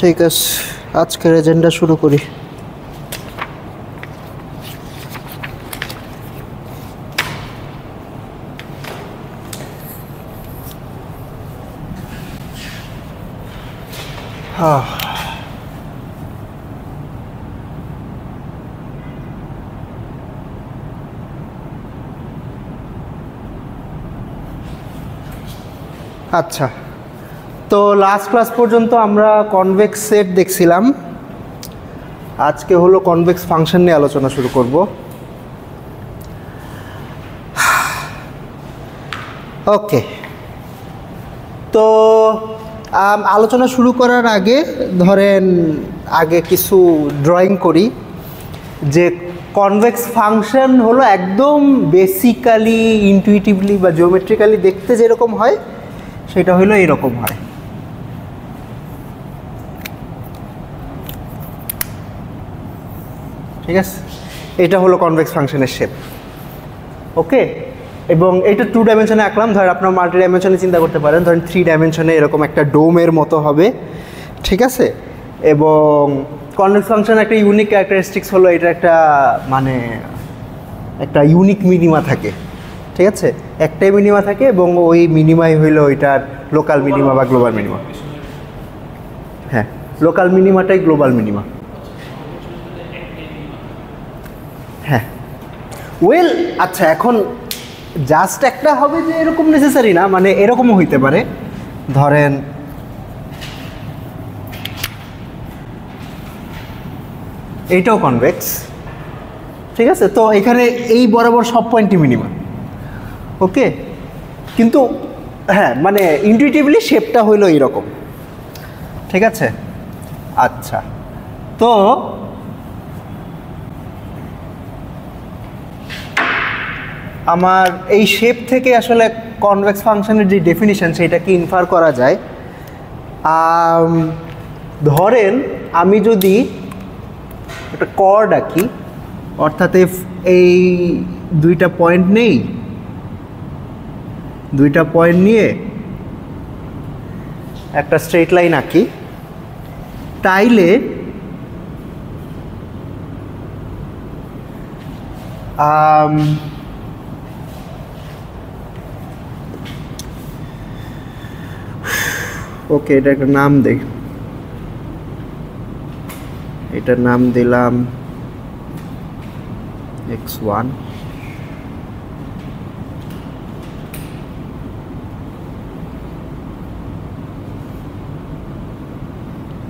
ঠিক আছে, আজকের এজেন্ডা শুরু করি। আচ্ছা, তো লাস্ট ক্লাস পর্যন্ত আমরা কনভেক্স সেট দেখছিলাম। আজকে হলো কনভেক্স ফাংশন নিয়ে আলোচনা শুরু করব। ওকে, তো আলোচনা শুরু করার আগে ধরেন আগে কিছু ড্রয়িং করি। যে কনভেক্স ফাংশন হলো একদম বেসিক্যালি ইনটুইটিভলি বা জিওমেট্রিক্যালি দেখতে যেরকম হয় সেটা হলো এরকম হয়। ঠিক আছে, এটা হলো কনভেক্স ফাংশনের শেপ। ওকে, এবং এটা 2 ডাইমেনশনে আঁকলাম। ধর আপনার মাল্টি ডাইমেনশনে চিন্তা করতে পারেন, ধরেন 3 ডাইমেনশনে এরকম একটা ডোমের মতো হবে। ঠিক আছে, এবং কনভেক্স ফাংশন একটা ইউনিক ক্যারেক্টারিস্টিক্স হলো এটা একটা মানে একটা ইউনিক মিনিমা থাকে। ঠিক আছে, একটাই মিনিমা থাকে এবং ওই মিনিমাই হইলো ওইটার লোকাল মিনিমা বা গ্লোবাল মিনিমা। হ্যাঁ, লোকাল মিনিমাটাই গ্লোবাল মিনিমা। হ্যাঁ, ওয়েল আচ্ছা, এখন জাস্ট একটা হবে যে এরকম নেসেসারি না, মানে এরকমও হইতে পারে। ধরেন এইটাও কনভেক্স। ঠিক আছে, তো এখানে এই বরাবর সব পয়েন্টই মিনিমাম। ওকে, কিন্তু হ্যাঁ মানে ইনটুইটিভলি শেপটা হইলো এইরকম। ঠিক আছে, আচ্ছা, তো আমার এই শেপ থেকে আসলে কনভেক্স ফাংশনের যে ডেফিনিশন সেটা কি ইনফার করা যায়। ধরেন আমি যদি একটা কর্ড আঁকি, অর্থাৎ এই দুইটা পয়েন্ট নেই, দুইটা পয়েন্ট নিয়ে একটা স্ট্রেট লাইন আঁকি, তাইলে ওকে, এটা একটা নাম দেই। এটার নাম দিলাম x1,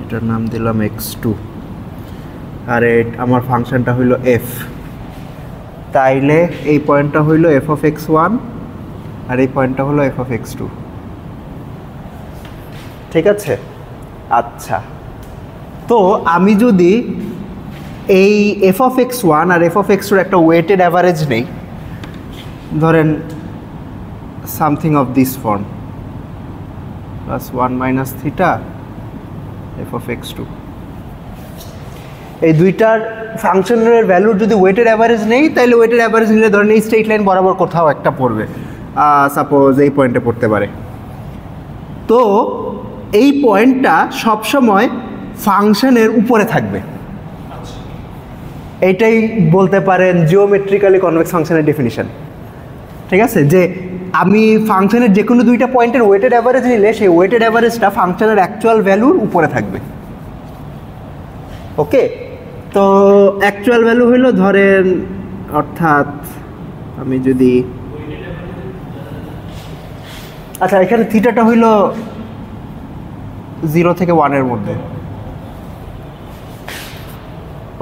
এটার নাম দিলাম x2, আর আমার ফাংশনটা হইল f। তাইলে এই পয়েন্টটা হইল f of x1 আর এই পয়েন্টটা হলো f of x2। ঠিক আছে, আচ্ছা, তো আমি যদি এই f of x1 R f of x2 একটা ওয়েটেড অ্যাভারেজ নেই, ধরেন something of this form +1 minus theta f of x2, এই দুইটার ফাংশনের ভ্যালুর যদি ওয়েটেড অ্যাভারেজ নেই, তাহলে ওয়েটেড অ্যাভারেজ নিলে ধরেন এই স্ট্রেট লাইন বরাবর কোথাও একটা পড়বে, সাপোজ এই পয়েন্টে পড়তে পারে। তো এই পয়েন্টটা সবসময় ফাংশনের উপরে থাকবে। এইটাই বলতে পারেন জিওমেট্রিক্যালি কনভেক্স ফাংশনের ডেফিনিশন। ঠিক আছে, যে আমি ফাংশনের যে কোনো দুইটা পয়েন্টের ওয়েটেড অ্যাভারেজ নিলে সেই ওয়েটেড অ্যাভারেজটা ফাংশনের অ্যাকচুয়াল ভ্যালুর উপরে থাকবে। ওকে, তো অ্যাকচুয়াল ভ্যালু হইল ধরেন, অর্থাৎ আমি যদি আচ্ছা এখানে থিটাটা হইল 0 থেকে 1 এর মধ্যে।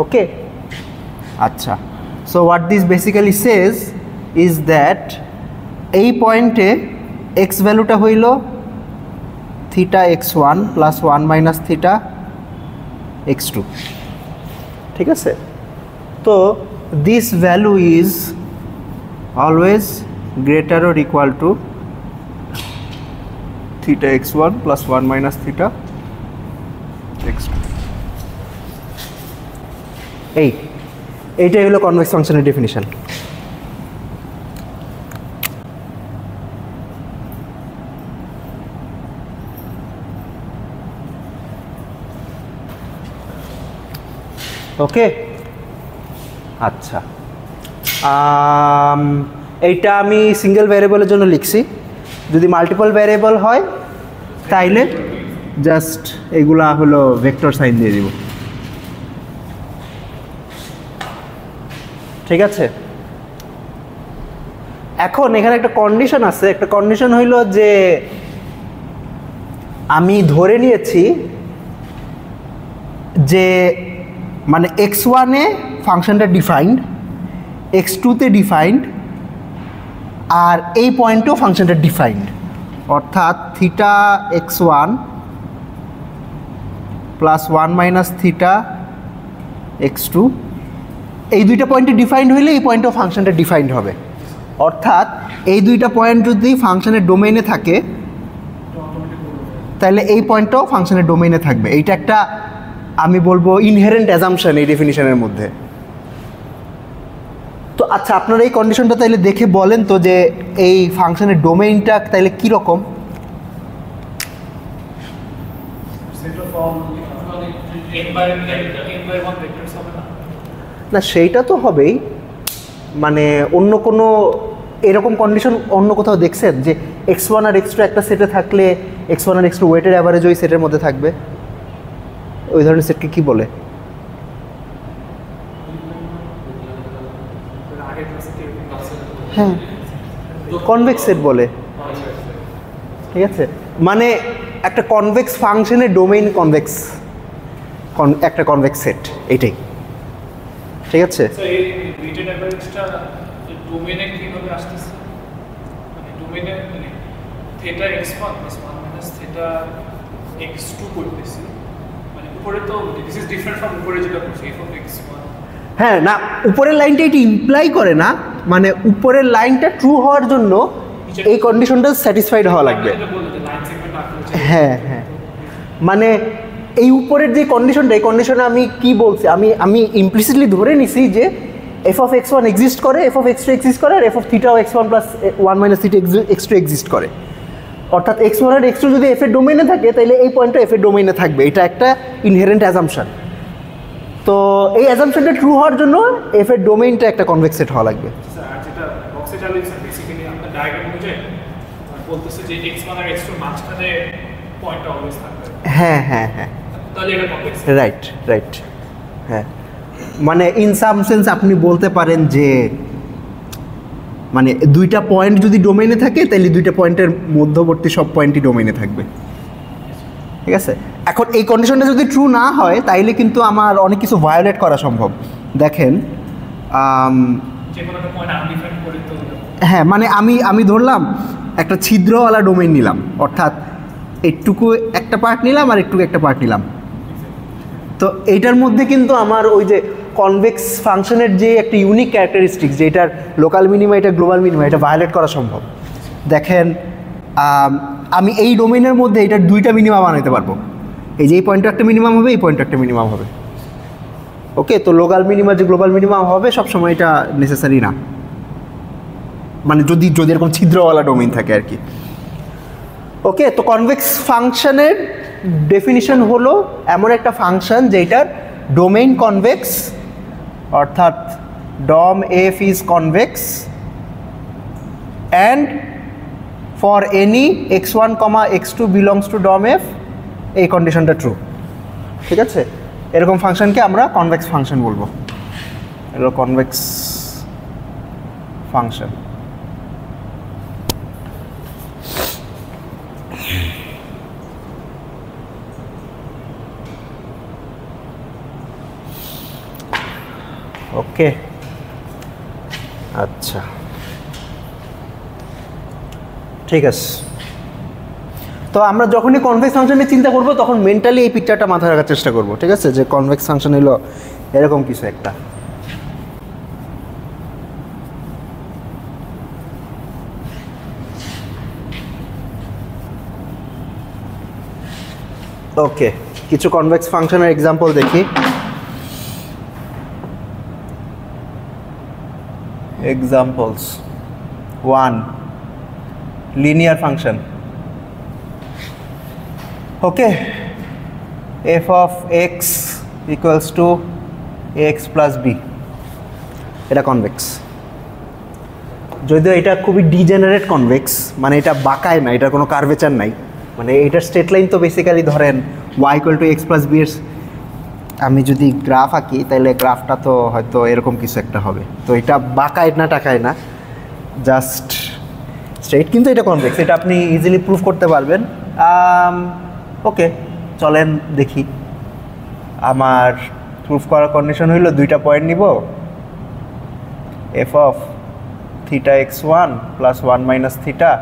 ওকে, আচ্ছা, so what this basically says is that এই পয়েন্টে এক্স ভ্যালুটা হইল theta x1 plus 1 minus theta x2, ঠিক আছে? তো this value is always greater or equal two theta x1 plus 1 minus theta x2। এইটাই হলো কনভেক্স ফাংশনের ডেফিনিশন। ওকে, আচ্ছা, এইটা আমি সিঙ্গেল ভ্যারিয়েবলের জন্য লিখছি। যদি মাল্টিপল ভ্যারিয়েবল হয় তাইলে জাস্ট এগুলা হলো ভেক্টর সাইন দিয়ে দিব, ঠিক আছে? এখন এখানে একটা কন্ডিশন আছে, একটা কন্ডিশন হইল যে আমি ধরে নিয়েছি যে মানে x1-এ ফাংশনটা ডিফাইন্ড, x2-তে ডিফাইন্ড, আর এই পয়েন্টেও ফাংশনটা ডিফাইন্ড, অর্থাৎ theta x1 plus 1 minus theta x2 এই দুইটা পয়েন্টে ডিফাইন্ড হইলে এই পয়েন্টেও ফাংশনটা ডিফাইন্ড হবে। অর্থাৎ এই দুইটা পয়েন্ট যদি ফাংশনের ডোমেইনে থাকে তাহলে এই পয়েন্টটাও ফাংশনের ডোমেইনে থাকবে। এইটা একটা আমি বলবো ইনহেরেন্ট অ্যাজাম্পশন এই ডেফিনিশনের মধ্যে। তো আচ্ছা, আপনারা এই কন্ডিশনটা তাইলে দেখে বলেন তো যে এই ফাংশনের ডোমেইনটা তাইলে কীরকম? না, সেইটা তো হবেই, মানে অন্য কোনো এরকম কন্ডিশন অন্য কোথাও দেখছেন যে x1 আর x2 একটা সেটে থাকলে x1 আর x2 ওয়েটের অ্যাভারেজ ওই সেটের মধ্যে থাকবে? ওই ধরনের সেটকে কি বলে? হ্যাঁ, কনভেক্স সেট বলে, ঠিক আছে? মানে একটা কনভেক্স ফাংশনের ডোমেইন কনভেক্স, একটা কনভেক্স সেট, এইটাই, ঠিক আছে? ডোমেইনে কিভাবে আসতেছে? মানে ডোমেইনে মানে থিটা x1 + 1 - থিটা x2 করতেছি, মানে উপরে তো দিস ইজ ডিফারেন্ট ফ্রম উপরে যেটা করছি f of x1। হ্যাঁ, না, উপরের লাইনটা এটি ইমপ্লাই করে না, মানে উপরের লাইনটা ট্রু হওয়ার জন্য এই কন্ডিশনটা স্যাটিসফাইড হওয়া লাগবে। হ্যাঁ হ্যাঁ, মানে এই উপরের যে কন্ডিশনটা, এই কন্ডিশনে আমি কি বলছি, আমি ইমপ্লিসিটলি ধরে নিছি যে f of x1 এক্সিস্ট করে, f of x2 এক্সিস্ট করে, আর f of theta x1 + 1 - theta x2 exist করে। অর্থাৎ x1 আর x2 যদি f এর ডোমেইনে থাকে তাহলে এই পয়েন্টটা f এর ডোমেইনে থাকবে। এটা একটা ইনহেরেন্ট অ্যাজাম্পশন। তো এই অ্যাজাম্পশনটা ট্রু হওয়ার জন্য f এর ডোমেইনটা একটা কনভেক্স সেট হওয়া লাগবে। স্যার, যেটা বক্সে চালিয়েছে বেসিক্যালি আপনার ডায়াগ্রাম অনুযায়ী বলতেছে যে x1 আর x2 মাঝখানে পয়েন্টটা অলওয়েজ থাকবে। হ্যাঁ হ্যাঁ হ্যাঁ, তাহলে এটা কনভেক্স। রাইট রাইট, হ্যাঁ, মানে ইন সাম সেন্স আপনি বলতে পারেন যে মানে দুইটা পয়েন্ট যদি ডোমেইনে থাকে তাহলে দুইটা পয়েন্টের মধ্যবর্তী সব পয়েন্টই ডোমেইনে থাকবে, ঠিক আছে? এখন এই কন্ডিশনটা যদি ট্রু না হয় তাইলে কিন্তু আমার অনেক কিছু ভায়োলেট করা সম্ভব। দেখেন, হ্যাঁ, মানে আমি ধরলাম একটা ছিদ্রওয়ালা ডোমেইন নিলাম, অর্থাৎ একটুকু একটা পার্ট নিলাম আর একটুকু একটা পার্ট নিলাম। তো এইটার মধ্যে কিন্তু আমার ওই যে কনভেক্স ফাংশনের যে একটা ইউনিক ক্যারেক্টারিস্টিক্স, যে এটার লোকাল মিনিমা, এটা গ্লোবাল মিনিমা, এটা ভায়োলেট করা সম্ভব। দেখেন, আমি এই ডোমেইনের মধ্যে এটার দুইটা মিনিমাম বানাইতে পারবো। এই যে এই পয়েন্টটা একটা মিনিমাম হবে, এই পয়েন্টটা একটা মিনিমাম হবে। ওকে, তো লোকাল মিনিমা যে গ্লোবাল মিনিমাম হবে সবসময় এটা নেসেসারি না, মানে যদি এরকম ছিদ্রওয়ালা ডোমেইন থাকে আর কি। ওকে, তো কনভেক্স ফাংশনের ডেফিনিশন হলো এমন একটা ফাংশন যেটার ডোমেইন কনভেক্স, অর্থাৎ dom F is convex and for any x1, x2 belongs to dom F, এই কন্ডিশনটা ট্রু, ঠিক আছে? এরকম ফাংশনকে আমরা কনভেক্স ফাংশন বলবো। এগুলো কনভেক্স ফাংশন। ওকে, আচ্ছা, ঠিক আছে। তো আমরা যখনই কনভেক্স ফাংশন নিয়ে চিন্তা করব তখন মেন্টালি এই পিকচারটা মাথায় রাখার চেষ্টা করব, ঠিক আছে, যে কনভেক্স ফাংশন হলো এরকম কিছু একটা। ওকে, কিছু কনভেক্স ফাংশনের এক্সাম্পল দেখি। Examples 1, linear function. Okay, f of x equals to x plus b, এটা কনভেক্স। যদিও এটা খুবই ডিজেনারেট কনভেক্স, মানে এটা বাঁকায় না, এটার কোনো কার্ভেচার নাই, মানে এটার স্ট্রেট লাইন তো বেসিক্যালি ধরেন y equal to x plus b এর, আমি যদি গ্রাফ আঁকি তাহলে গ্রাফটা তো হয়তো এরকম কিছু একটা হবে। তো এটা বাঁকায় না টাকায় না, জাস্ট স্ট্রেট, কিন্তু এটা কনভেক্স, এটা আপনি ইজিলি প্রুফ করতে পারবেন। ওকে, চলেন দেখি। আমার প্রুফ করার কন্ডিশন হইল দুইটা পয়েন্ট নিব, f of theta x1 plus 1 minus theta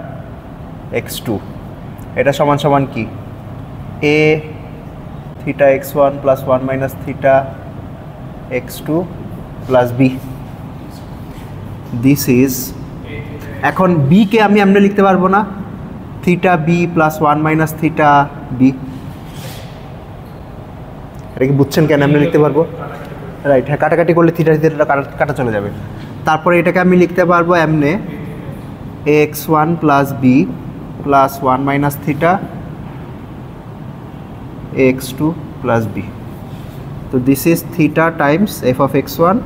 x2, এটা সমান সমান কি a theta x1 plus 1 minus theta x2 plus b, this is, এখন b কে আমি এমনি লিখতে পারবো না, theta b plus 1 minus theta b, এটা কি বুঝছেন কেন এমনি লিখতে পারবো? রাইট, হ্যাঁ, কাটাকাটি করলে থিটা থিটা কাটা চলে যাবে। তারপরে এটাকে আমি লিখতে পারবো এমনি x1 plus b plus 1 minus theta x2 plus b, তো this is theta Times f of x1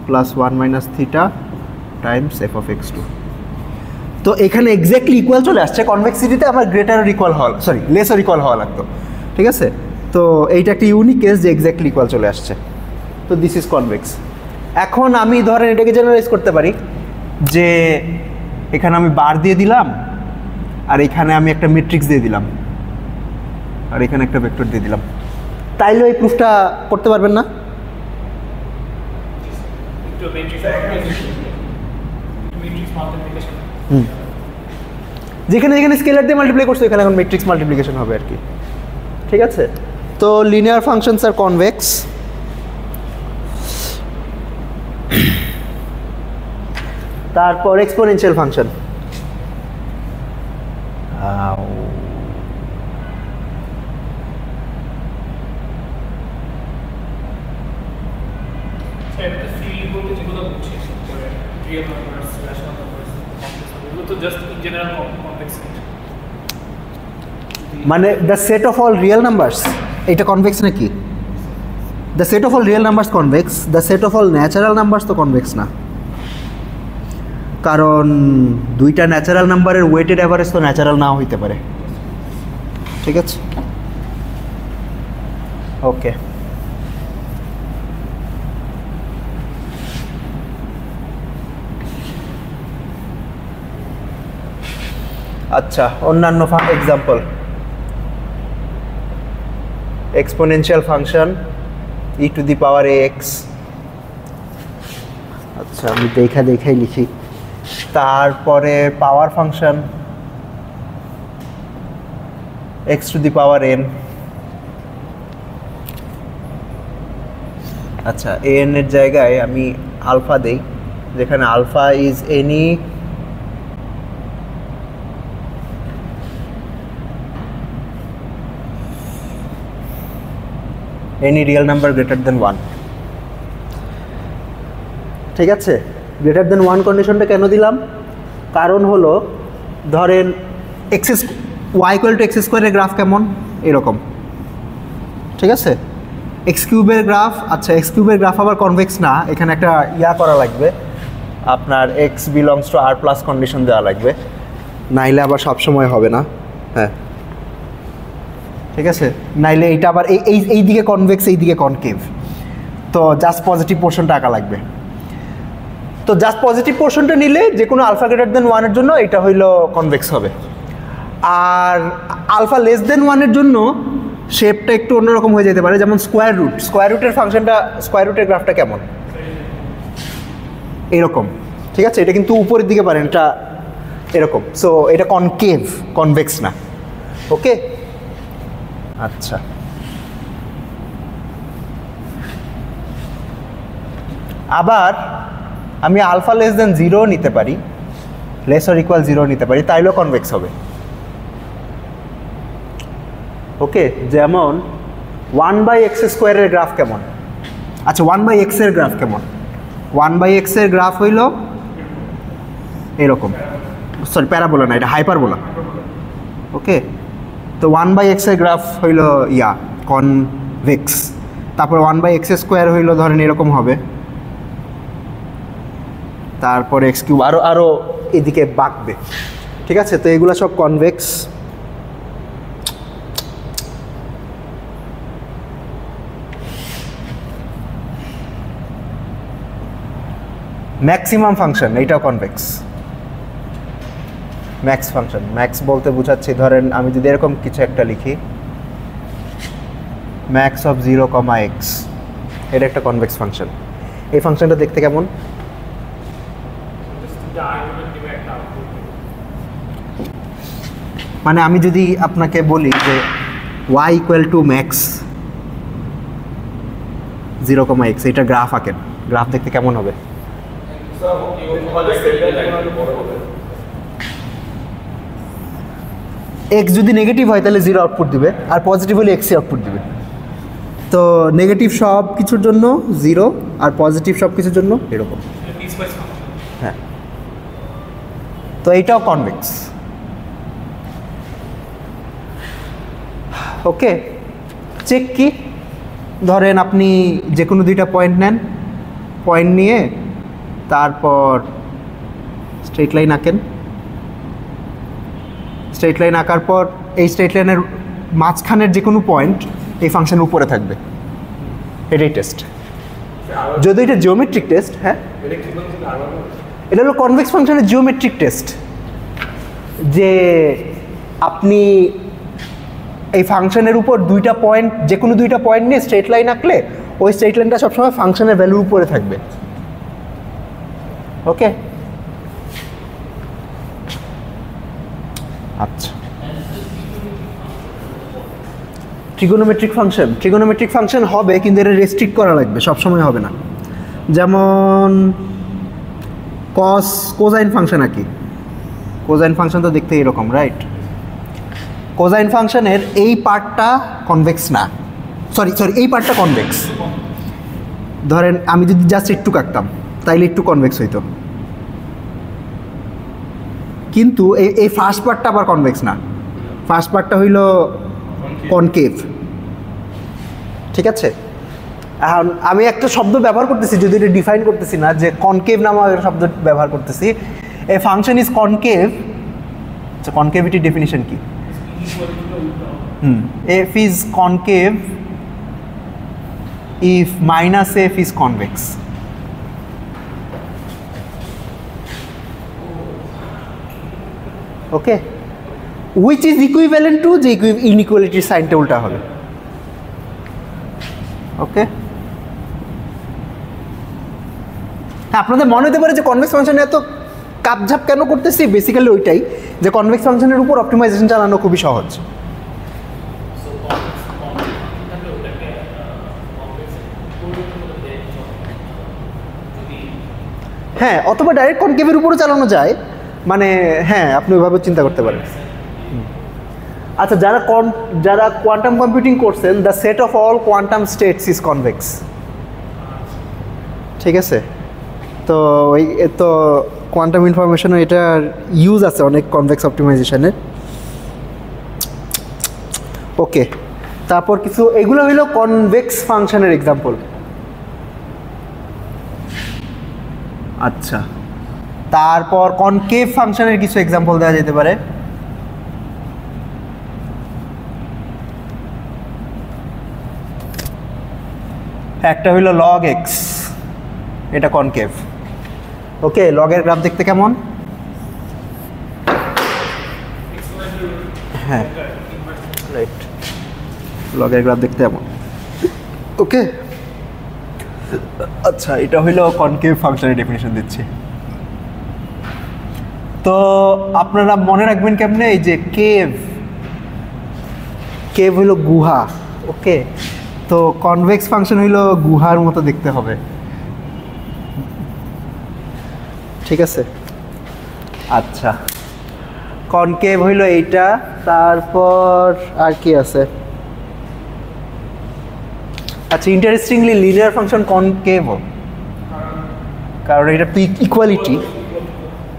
plus 1 minus theta Times f of x2। তো এখানে এক্স্যাক্টলি ইকুয়াল চলে আসছে। কনভেক্সিটিতে আমার গ্রেটার ইকুয়াল হওয়া, সরি লেসার ইকুয়াল হওয়া লাগতো, ঠিক আছে। তো এইটা একটা ইউনিক কেস যে এক্স্যাক্টলি ইকুয়াল চলে আসছে। তো দিস ইজ কনভেক্স। এখন আমি ধরেন এটাকে জেনারেলাইজ করতে পারি যে এখানে আমি বার দিয়ে দিলাম, আর এখানে আমি একটা ম্যাট্রিক্স দিয়ে দিলাম, আর এখানে একটা ভেক্টর দিয়ে দিলাম, তাইলে এই প্রুফটা করতে পারবেন না? যেখানে যেখানে স্কেলার দিয়ে মাল্টিপ্লাই করছো এখানে এখন ম্যাট্রিক্স মাল্টিপ্লিকেশন হবে আর কি, ঠিক আছে। তো লিনিয়ার ফাংশনস আর কনভেক্স। তারপর এক্সপোনেনশিয়াল ফাংশন। মানে the set of all real numbers, এটা কনভেক্স নাকি? The set of all real numbers convex, the set of all natural numbers তো কনভেক্স না, কারণ দুইটা ন্যাচারাল নাম্বারের ওয়েটেড অ্যাভারেজ তো ন্যাচারাল নাও হইতে পারে, ঠিক আছে। ওকে, আচ্ছা, অন্যান্য example, exponential function e two the power ax, আচ্ছা আমি দেখাই লিখি। তারপরে পাওয়ার function x two the power n, আচ্ছা an এর জায়গায় আমি আলফা দেই, যেখানে alpha is any real number greater than 1, ঠিক আছে। গ্রেটার দেন 1 কন্ডিশনটা কেন দিলাম? কারণ হলো ধরেন y ইকুয়াল টু এক্স স্কোয়ারের গ্রাফ কেমন, এরকম, ঠিক আছে। এক্স কিউবের গ্রাফ, আচ্ছা এক্স কিউবের গ্রাফ আবার কনভেক্স না, এখানে একটা করা লাগবে, আপনার x belongs to R plus condition দেওয়া লাগবে, নাইলে আবার সবসময় হবে না, হ্যাঁ ঠিক আছে। নাইলে এইটা আবার এই দিকে কনভেক্স, এই দিকে কনকেভ, তো জাস্ট পজিটিভ পোর্শনটা আঁকা লাগবে। তো জাস্ট পজিটিভ পোর্শনটা নিলে যে কোনো আলফা গ্রেটার দেন 1 এর জন্য এটা হইলো কনভেক্স হবে, আর আলফা লেস দেন 1 এর জন্য শেপটা একটু অন্যরকম হয়ে যেতে পারে, যেমন স্কোয়ার রুটের ফাংশনটা, স্কোয়ার রুটের গ্রাফটা কেমন, এরকম, ঠিক আছে। এটা কিন্তু উপরের দিকে পারেন, এটা এরকম, সো এটা কনকেভ, কনভেক্স না। ওকে, আচ্ছা। আবার আমি আলফা লেস দেন 0 নিতে পারি, লেস অর ইকুয়াল 0 নিতে পারি, তাইলেও কনভেক্স হবে। ওকে, যেমন 1/x স্কোয়ারের গ্রাফ কেমন? আচ্ছা, 1/x এর গ্রাফ কেমন? 1/x এর গ্রাফ হইল এরকম, সরি প্যারাবোলা না, এটা হাইপারবোলা। ওকে, তো 1/x এর গ্রাফ হইল কনভেক্স। তারপর 1/x স্কোয়ার হইল ধরেন এরকম হবে, তারপর এক্স কিউব আরও এদিকে বাঁকবে। ঠিক আছে, তো এগুলো সব কনভেক্স। ম্যাক্সিমাম ফাংশন এইটাও কনভেক্স। ম্যাক্স ফাংশন, ম্যাক্স বলতে বোঝাচ্ছি ধরেন আমি যদি এরকম কিছু একটা লিখি, ম্যাক্স অফ 0, x, এটা একটা কনভেক্স ফাংশন। এই ফাংশনটা দেখতে কেমন? মানে আমি যদি আপনাকে বলি যে y = max 0, x, এটা গ্রাফ আঁকেন, গ্রাফ দেখতে কেমন হবে? x যদি নেগেটিভ হয় তাহলে 0 আউটপুট দিবে, আর পজিটিভ হলে x আউটপুট দিবে। তো নেগেটিভ সব কিছুর জন্য 0 আর পজিটিভ সব কিছুর জন্য এরকম। হ্যাঁ, তো এইটাও কনভেক্স। ওকে, চেক কি? ধরেন আপনি যে কোনো দুইটা পয়েন্ট নেন, পয়েন্ট নিয়ে তারপর স্ট্রেট লাইন আঁকেন। স্ট্রেট লাইন আঁকার পর এই স্ট্রেট লাইনের মাঝখানের যে কোনো পয়েন্ট এই ফাংশনের উপরে থাকবে, এটাই টেস্ট। যদি এটা জিওমেট্রিক টেস্ট, হ্যাঁ এটা হলো কনভেক্স ফাংশনের জিওমেট্রিক টেস্ট, যে আপনি এই ফাংশনের উপর দুইটা পয়েন্ট, যে কোনো দুইটা পয়েন্ট নিয়ে স্ট্রেট লাইন আঁকলে ওই স্ট্রেট লাইনটা সবসময় ফাংশনের ভ্যালুর উপরে থাকবে। ওকে, আচ্ছা। ট্রিগোনোমেট্রিক ফাংশন, ট্রিগোনোমেট্রিক ফাংশন হবে কিন্তু এটা রেস্ট্রিক্ট করা লাগবে, সবসময় হবে না। যেমন কোজাইন ফাংশন আঁকি, কোজাইন ফাংশন তো দেখতে এরকম, রাইট? কোজাইন ফাংশনের এই পার্টটা কনভেক্স না, সরি এই পার্টটা কনভেক্স। ধরেন আমি যদি জাস্ট একটু কাটতাম তাইলে একটু কনভেক্স হইতো, কিন্তু এই ফার্স্ট পার্টটা আবার কনভেক্স না, ফার্স্ট পার্টটা হইল কনকেভ। ঠিক আছে, এখন আমি একটা শব্দ ব্যবহার করতেছি, যদি এটা ডিফাইন করতেছি না, যে কনকেভ নামক একটা শব্দ ব্যবহার করতেছি। এ ফাংশন ইজ কনকেভ। আচ্ছা, কনকেভিটি ডেফিনিশন কি? f is concave if minus f is convex. Okay, which is equivalent to যে ইনইকুয়ালিটির সাইনটা উল্টা হবে। ওকে, আপনাদের মনে হতে পারে যে কনভেক্স ফাংশনে এত কাপঝাপ কেন করতেছি, বেসিক্যালি ওইটাই যে কনভেক্স ফাংশনের উপর অপটিমাইজেশন চালানো খুবই সহজ। হ্যাঁ, অথবা ডাইরেক্ট কনকেভের উপরে চালানো যায়, মানে হ্যাঁ আপনি ওইভাবে চিন্তা করতে পারেন। আচ্ছা, যারা কোয়ান্টাম কম্পিউটিং করছেন, the set of all quantum states is convex. ঠিক আছে, তো ওই তো কোয়ান্টাম ইনফরমেশনও এটার ইউজ আছে অনেক কনভেক্স অপটিমাইজেশনের। ওকে, তারপর কিছু এগুলো হইল কনভেক্স ফাংশনের এক্সাম্পল। আচ্ছা, তারপর কনকেভ ফাংশনের কিছু এক্সাম্পল দেওয়া যেতে পারে। একটা হইল log x, এটা কনকেভ। ওকে, লগের গ্রাফ দেখতে কেমন? হ্যাঁ, রাইট, লগের গ্রাফ দেখতে এমন। ওকে, আচ্ছা, এটা হইল কনকেভ ফাংশনের ডেফিনিশন দিচ্ছি। তো আপনারা মনে রাখবেন কেমনে, এই যে কেভ কেভ হইল গুহা, ওকে। তো কনভেক্স ফাংশন হইল গুহার মতো দেখতে হবে, ঠিক আছে। আচ্ছা, কনকেভ হইল এইটা, তারপর আর কি আছে? আচ্ছা, ইন্টারেস্টিংলি লিনিয়ার ফাংশন কনকেভও, কারণ এটা ইকুয়ালিটি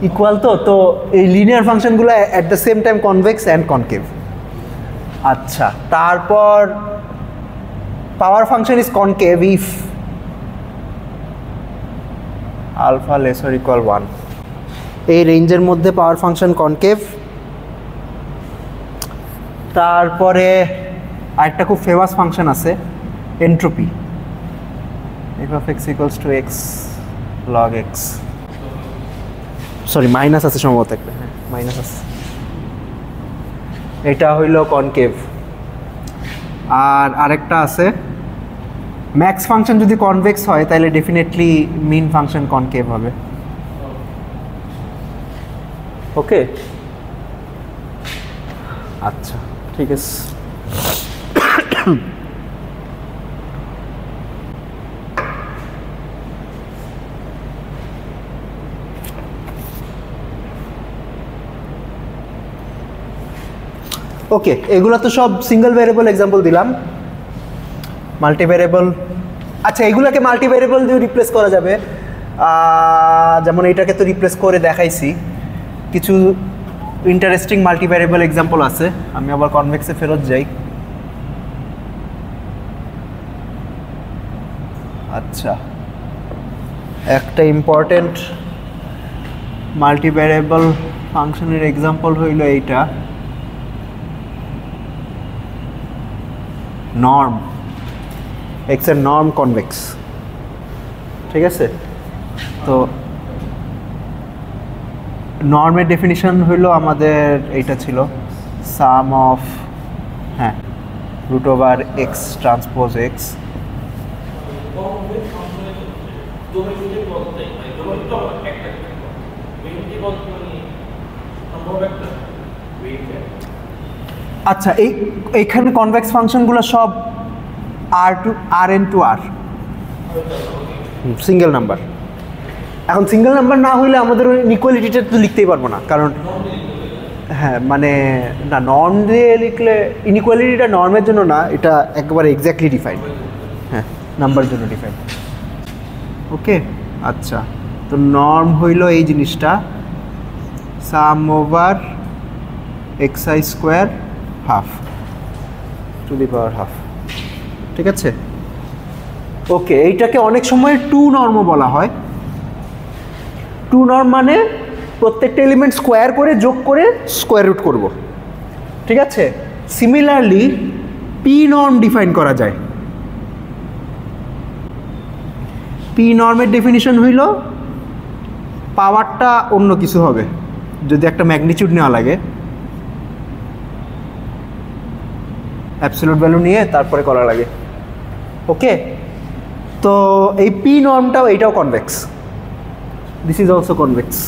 ইকুয়াল, তো এই লিনিয়ার ফাংশনগুলো at the same time convex and concave. আচ্ছা, তারপর power function is concave if alpha lesser equal 1। এই রেঞ্জের মধ্যে পাওয়ার ফাংশন কনকেভ। তারপরে আরেকটা খুব ফেমাস ফাংশন আছে entropy, F of x equals to x log x, sorry minus আছে সম্ভবত একটা, হ্যাঁ মাইনাস আছে, এটা হইল কনকেভ। আর আরেকটা আছে ম্যাক্স ফাংশন যদি কনভেক্স হয় তাহলে ডেফিনেটলি মিন ফাংশন কনকেভ হবে, ওকে। আচ্ছা ঠিক আছে। ওকে, এগুলো তো সব সিঙ্গেল ভ্যারিয়েবল এক্সাম্পল দিলাম। মাল্টি ভ্যারিয়েবল, আচ্ছা এগুলোকে মাল্টি ভ্যারিয়েবল দিয়ে রিপ্লেস করা যাবে, যেমন এটাকে তো রিপ্লেস করে দেখাইছি। কিছু ইন্টারেস্টিং মাল্টি ভ্যারিয়েবল এক্সাম্পল আছে। আমি আবার কনভেক্সে ফেরত যাই। আচ্ছা, একটা ইম্পর্টেন্ট মাল্টি ভ্যারিয়েবল ফাংশনের এক্সাম্পল হইল এইটা, নর্ম, এক্স এর নর্ম কনভেক্স, ঠিক আছে। তো নর্মের ডেফিনিশন হইল আমাদের এইটা ছিল সাম অফ, হ্যাঁ, root over x transpose x. আচ্ছা, এইখানে কনভেক্স ফাংশনগুলো সব R n to R single number. এখন সিঙ্গেল নাম্বার না হইলে আমাদের ওই ইকুয়ালিটিটা তো লিখতেই পারবো না, কারণ হ্যাঁ মানে না, নর্ম দিয়ে লিখলে ইনইকুয়ালিটিটা নর্মের জন্য না, এটা একেবারে এক্স্যাক্টলি ডিফাইন্ড, হ্যাঁ নাম্বার জন্য ডিফাইন্ড, ওকে। আচ্ছা, তো নর্ম হইল এই জিনিসটা sum over x i square half to the power half, ঠিক আছে। ওকে, এইটাকে অনেক সময় টু নর্মও বলা হয়। টু নর্ম মানে প্রত্যেকটা এলিমেন্ট স্কোয়ার করে যোগ করে স্কোয়ার রুট করব, ঠিক আছে। সিমিলারলি পি নর্ম ডিফাইন করা যায়। পি নর্মের ডেফিনিশন হইল পাওয়ারটা অন্য কিছু হবে, যদি একটা ম্যাগনিটিউড নেওয়া লাগে, অ্যাবসলিউট ভ্যালু নিয়ে তারপরে করা লাগে, ওকে। তো এই পি নর্মটাও এইটাও convex, this is also convex.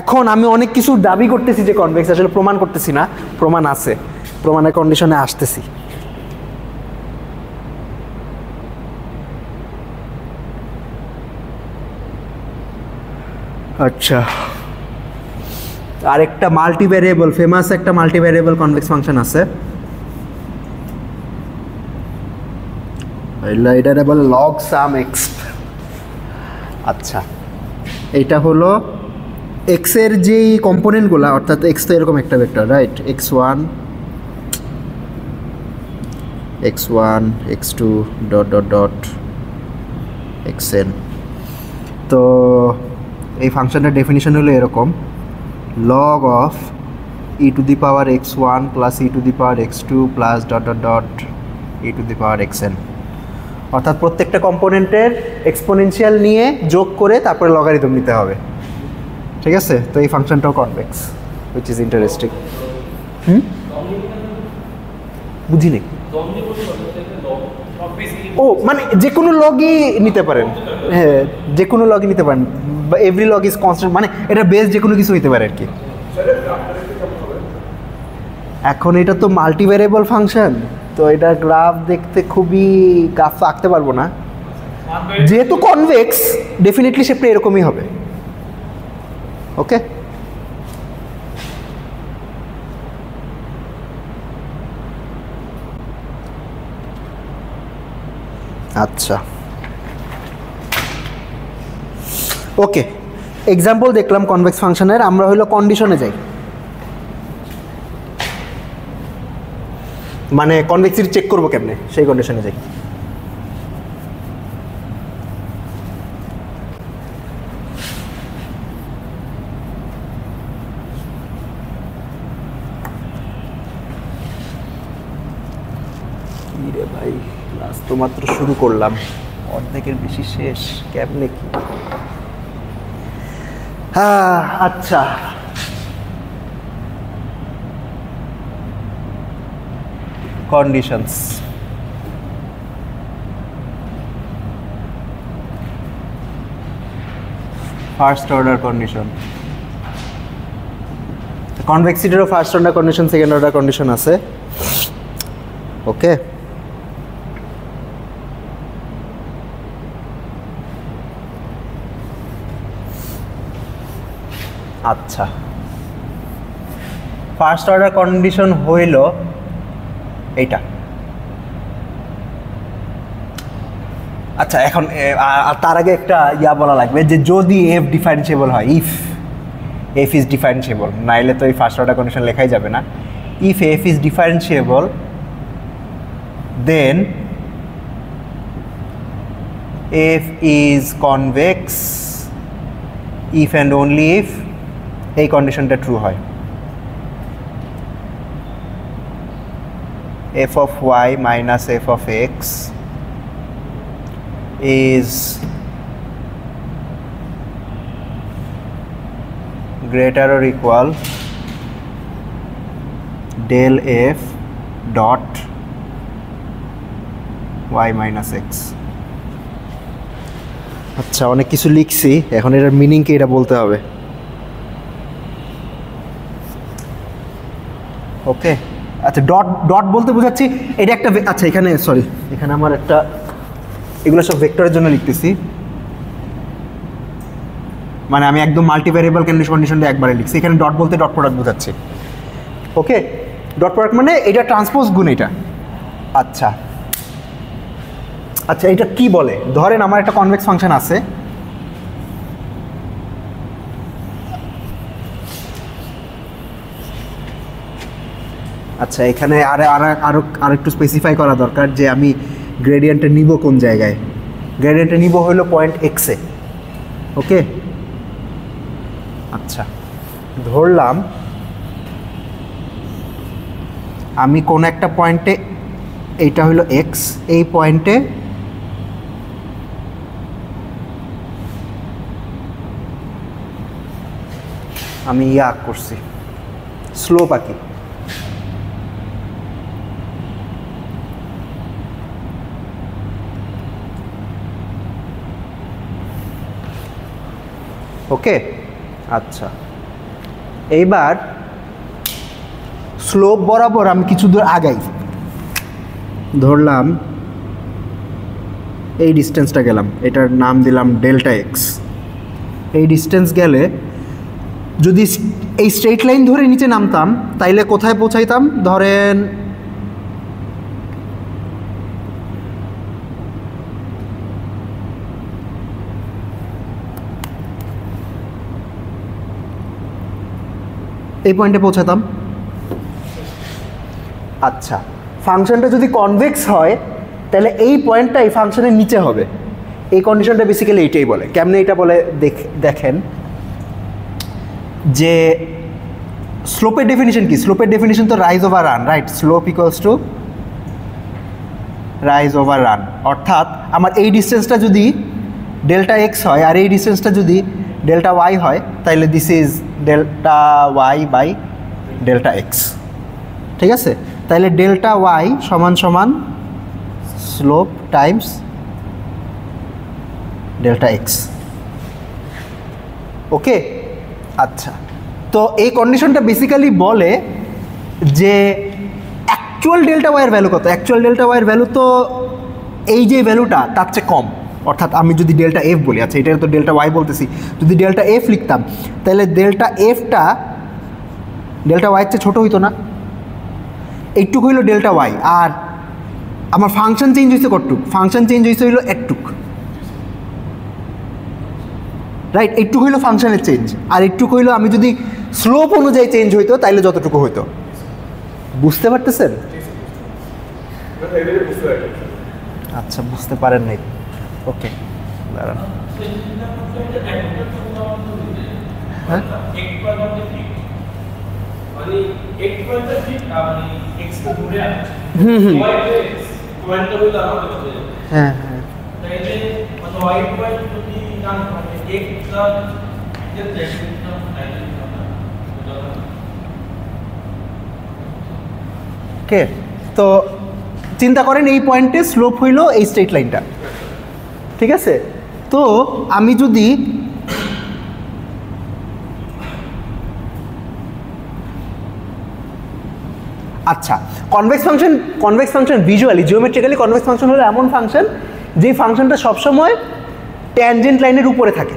এখন আমি অনেক কিছু দাবি করতেছি যে কনভেক্স, আসলে প্রমাণ করতেছি না, প্রমাণ আছে, প্রমাণের কন্ডিশনে আসতেছি। আচ্ছা, আরেকটা মাল্টি ভ্যারিয়েবল, ফেমাস একটা মাল্টি ভ্যারিয়েবল কনভেক্স ফাংশন আছে, এটা বলে লগ সাম এক্স। আচ্ছা, এইটা হলো এক্স এর যেই কম্পোনেন্টগুলো, অর্থাৎ এক্স তো এরকম একটা vector, right, x one x two dot dot dot x n. তো এই ফাংশনটার ডেফিনিশন হলো এরকম, log of e to the power x1 plus e to the power x2 plus dot dot dot e to the power xn, অর্থাৎ প্রত্যেকটা কম্পোনেন্টের exponential নিয়ে যোগ করে তারপরে লগারিদম নিতে হবে, ঠিক আছে। তো এই ফাংশনটাও কনভেক্স, হুইচ ইজ ইন্টারেস্টিং। বুঝিনি। ও মানে যে কোনো লগই নিতে পারেন, হ্যাঁ যে কোনো লগই নিতে পারেন, বা এভরি লগ ইজ কনস্ট্যান্ট, মানে এটা বেস যে কোনো কিছু হইতে পারে আর কি। এখন এটা তো মাল্টিভ্যারিয়েবল ফাংশন, তো এটা গ্রাফ দেখতে খুবই, গ্রাফ তো আঁকতে পারবো না, যেহেতু কনভেক্স ডেফিনেটলি শেপটা এরকমই হবে। ওকে, আচ্ছা ওকে, এক্সাম্পল দেখলাম কনভেক্স ফাংশনের। আমরা হলো কন্ডিশনে যাই, মানে কনভেক্সিটি চেক করবো কেমনে, সেই কন্ডিশনে যাই। রে ভাই, ক্লাস তো মাত্র শুরু করলাম, অর্ধেকের বেশি শেষ, কেমনে কি? হ্যাঁ আচ্ছা, conditions. First order condition. Convexity এর first order condition, second order condition আছে। ওকে, আচ্ছা ফার্স্ট অর্ডার কন্ডিশন হইল এইটা। আচ্ছা এখন তার আগে একটা ইয়া বলা লাগবে যে যদি এফ ডিফারেন্সিয়েবল হয়, ইফ এফ ইজ ডিফারেন্সিয়েবল, নাইলে তো এই ফার্স্ট অর্ডার কন্ডিশন লেখাই যাবে না। If f is differentiable then f is convex if and only if এই কন্ডিশনটা ট্রু হয়। f of y minus f of x is greater or equal del f dot y minus x. আচ্ছা অনেক কিছু লিখছি, এখন এটার মিনিং কি এটা বলতে হবে। ওকে, আচ্ছা ডট ডট বলতে বোঝাচ্ছি এটা একটা, আচ্ছা এখানে সরি, এখানে আমার একটা, এগুলো সব ভেক্টরের জন্য লিখতেছি, মানে আমি একদম মাল্টিভ্যারিয়েবল কন্ডিশন দিয়ে একবারে লিখছি। এখানে ডট বলতে ডট প্রোডাক্ট বোঝাচ্ছি। ওকে, ডট প্রোডাক্ট মানে এটা ট্রান্সপোজ গুণ এটা। আচ্ছা আচ্ছা, এটা কি বলে, ধরেন আমার একটা কনভেক্স ফাংশন আছে, আচ্ছা এখানে আর একটু স্পেসিফাই করা দরকার যে আমি গ্রেডিয়েন্টটা নিব কোন জায়গায়। গ্রেডিয়েন্টটা নিব হলো পয়েন্ট এক্সে। ওকে, আচ্ছা ধরলাম আমি কোন একটা পয়েন্টে, এইটা হলো এক্স, এই পয়েন্টে আমি ইয়া করছি, স্লোপ আঁকি। ওকে, আচ্ছা এইবার স্লোপ বরাবর আমি কিছু দূর আগাই, ধরলাম এই ডিস্টেন্সটা গেলাম, এটার নাম দিলাম ডেল্টা এক্স। এই ডিস্টেন্স গেলে যদি এই স্ট্রেট লাইন ধরে নিচে নামতাম তাইলে কোথায় পৌঁছাইতাম, ধরেন এই পয়েন্টে পৌঁছাতাম। আচ্ছা ফাংশনটা যদি কনভেক্স হয় তাহলে এই পয়েন্টটা এই ফাংশনের নিচে হবে। এই কন্ডিশনটা বেসিক্যালি এইটাই বলে। কেমনে এটা বলে দেখেন, যে স্লোপের ডেফিনিশন কি? স্লোপের ডেফিনিশন তো rise over run, right? Slope equals to rise over run. অর্থাৎ আমার এই ডিস্টেন্সটা যদি ডেল্টা এক্স হয় আর এই ডিস্টেন্সটা যদি ডেল্টা ওয়াই হয় তাহলে this is delta y by delta x. ঠিক আছে, তাহলে ডেল্টা ওয়াই সমান সমান slope times delta x. Okay, আচ্ছা তো এই কন্ডিশনটা বেসিক্যালি বলে যে অ্যাকচুয়াল ডেল্টা ওয়াইয়ের ভ্যালু কত। অ্যাকচুয়াল ডেল্টা ওয়াইয়ের ভ্যালু তো এই যে ভ্যালুটা তার চেয়ে কম, অর্থাৎ আমি যদি ডেল্টা এফ বলি, আচ্ছা এটা তো ডেল্টা ওয়াই বলতেছি, যদি ডেল্টা এফ লিখতাম তাহলে ডেল্টা এফটা ডেল্টা ওয়াইয়ের চেয়ে ছোটো হইতো না, এইটুক হইলো ডেল্টা ওয়াই। আর আমার ফাংশন চেঞ্জ হয়েছে কতটুক, ফাংশন চেঞ্জ হয়েছে হইলো একটুক, রাইট। এইটুক হইলো ফাংশনের চেঞ্জ, আর এইটুক হইলো আমি যদি স্লোপ অনুযায়ী চেঞ্জ হইতো তাইলে যতটুকু হইতো। বুঝতে পারতেছেন? আচ্ছা বুঝতে পারেন নাই, ওকে দাঁড়ান। হ্যাঁ হ্যাঁ হ্যাঁ ওকে। তো চিন্তা করেন এই পয়েন্টে স্লোপ হইল এই স্ট্রেট লাইনটা, ঠিক আছে। তো আমি যদি আচ্ছা convex function visually geometrically convex function হলো এমন ফাংশন যে ফাংশনটা সবসময় ট্যানজেন্ট লাইনের উপরে থাকে।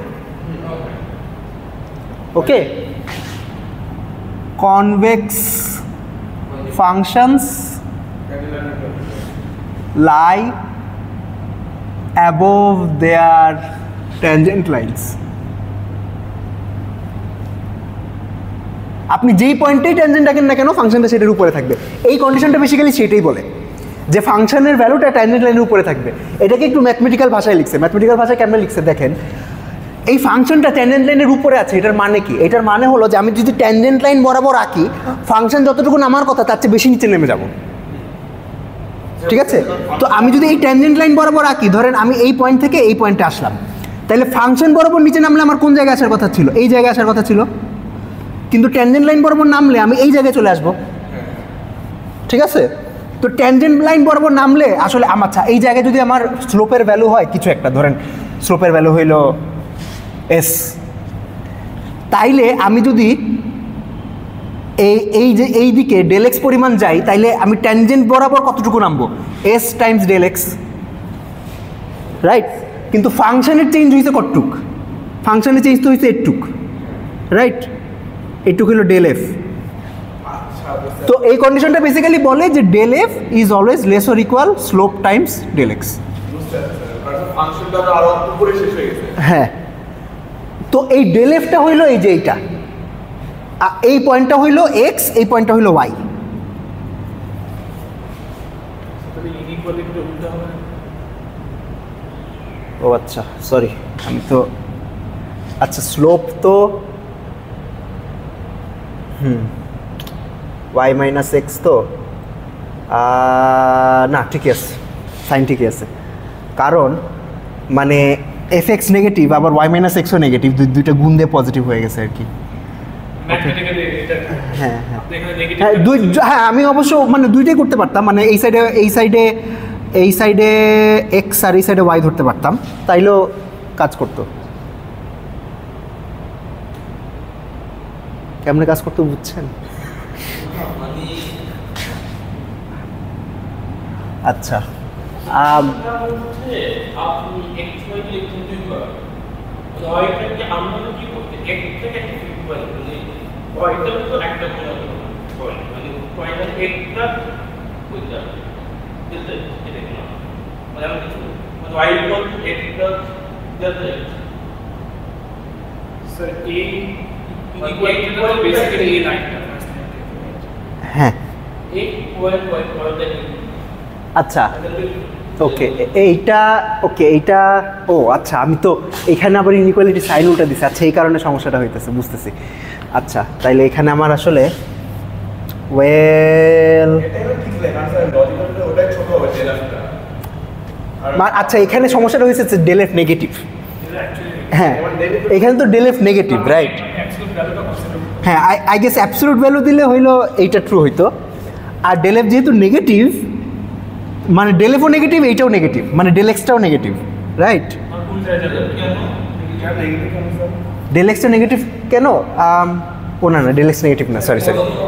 ওকে, convex functions lie above their tangent lines. আপনি যেই পয়েন্টেই ট্যানজেন্ট রাখেন না কেন ফাংশনটা সেটার উপরে থাকবে। এই কন্ডিশনটা বেসিক্যালি সেটাই বলে যে ফাংশনের ভ্যালুটা ট্যানজেন্ট লাইনের উপরে থাকবে। এটাকে একটু ম্যাথমেটিক্যাল ভাষায় লিখছে। ম্যাথমেটিক্যাল ভাষায় কেমন লিখছে দেখেন, এই ফাংশনটা ট্যানজেন্ট লাইনের উপরে আছে, এটার মানে কি? এটার মানে হলো যে আমি যদি ট্যানজেন্ট লাইন বরাবর আঁকি ফাংশন যতটুকু নামার কথা তার চেয়ে বেশি নিচে নেমে যাব, ঠিক আছে। তো আমি যদি এই ট্যানজেন্ট লাইন বরাবর আঁকি, ধরেন আমি এই পয়েন্ট থেকে এই পয়েন্টে আসলাম, তাহলে ফাংশন বরাবর নিচে নামলে আমার কোন জায়গায় আসার কথা ছিল? এই জায়গায় আসার কথা ছিল, কিন্তু ট্যানজেন্ট লাইন বরাবর নামলে আমি এই জায়গায় চলে আসবো, ঠিক আছে। তো ট্যানজেন্ট লাইন বরাবর নামলে আসলে আচ্ছা এই জায়গায় যদি আমার স্লোপের ভ্যালু হয় কিছু একটা, ধরেন স্লোপের ভ্যালু হইল এস, তাইলে আমি যদি এই যে এই দিকে ডেল এক্স পরিমাণ যাই, তাইলে আমি ট্যানজেন্ট বরাবর কতটুকু নামবো? S times del x, right. কিন্তু ফাংশনের চেঞ্জ হয়েছে কতটুক? ফাংশনের চেঞ্জ তো হয়েছে এইটুক, রাইট। এইটুক হলো ডেল এফ। তো এই কন্ডিশনটা বেসিক্যালি বলে যে del f is always less or equal slope times del x. হ্যাঁ, তো এই ডেল এফটা হইলো এই যে এইটা, এই পয়েন্টটা হইলো এক্স, এই পয়েন্টটা হইলো ওয়াই। ও আচ্ছা সরি, আমি তো আচ্ছা স্লোপ তো ওয়াই মাইনাস এক্স তো না ঠিকই আছে, সাইন ঠিকই আছে, কারণ মানে এফ এক্স নেগেটিভ আবার ওয়াই মাইনাস এক্সও নেগেটিভ, দুইটা গুণ দিয়ে পজিটিভ হয়ে গেছে আর কি। হ্যাঁ হ্যাঁ হ্যাঁ হ্যাঁ, আমি অবশ্য মানে দুইটাই করতে পারতাম, মানে এই সাইডে এক্স আর এই সাইডে ওয়াই ধরতে পারতাম, তাইলেও কাজ করতো। কেমনে কাজ করতো বুঝছেন? আচ্ছা হ্যাঁ আচ্ছা ওকে, এইটা ওকে এইটা ও আচ্ছা, আমি তো এখানে আবার ইনইকুয়ালিটি সাইন উল্টা দিচ্ছি, আচ্ছা এই কারণে সমস্যাটা হইতেছে, বুঝতেছি। আচ্ছা তাইলে এখানে আমার আসলে ওয়েল আচ্ছা এখানে সমস্যাটা হয়েছে ডেল এফ নেগেটিভ। হ্যাঁ এখানে তো ডেল এফ নেগেটিভ, রাইট। হ্যাঁ আই গেস অ্যাবসলিউট ভ্যালু দিলে হইলো এইটা ট্রু হইতো, আর ডেল এফ যেহেতু নেগেটিভ মানে ডেল এফও নেগেটিভ, এইটাও নেগেটিভ, মানে ডেল এক্সটাও নেগেটিভ, রাইট। ডেল এক্সটা নেগেটিভ কেন? ও না ডেল এক্স নেগেটিভ না, সরি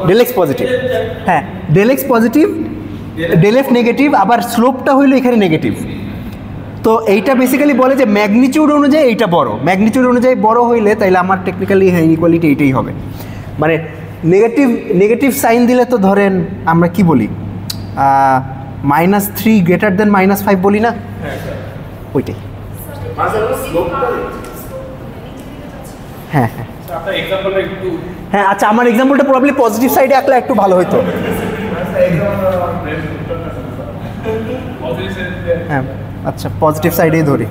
ডেল এক্স পজিটিভ। হ্যাঁ del x positive, del f negative, আবার স্লোপটা হইলো এখানে নেগেটিভ। তো এইটা বেসিক্যালি বলে যে ম্যাগনিটিউড অনুযায়ী এইটা বড়, ম্যাগনিটিউড অনুযায়ী বড় হইলে তাইলে আমার টেকনিক্যালি হ্যাঁ ইনইকুয়ালিটি এইটাই হবে। মানে নেগেটিভ সাইন দিলে তো ধরেন আমরা কি বলি -3 গ্রেটার দেন -5 বলি না, ওইটাই। হ্যাঁ হ্যাঁ আপনার এক্সাম্পলটা একটু হ্যাঁ, আচ্ছা আমার এক্সাম্পলটা প্রবাবলি পজিটিভ সাইডে আঁকলে একটু ভালো হতো। হ্যাঁ আচ্ছা পজিটিভ সাইডেই ধরি।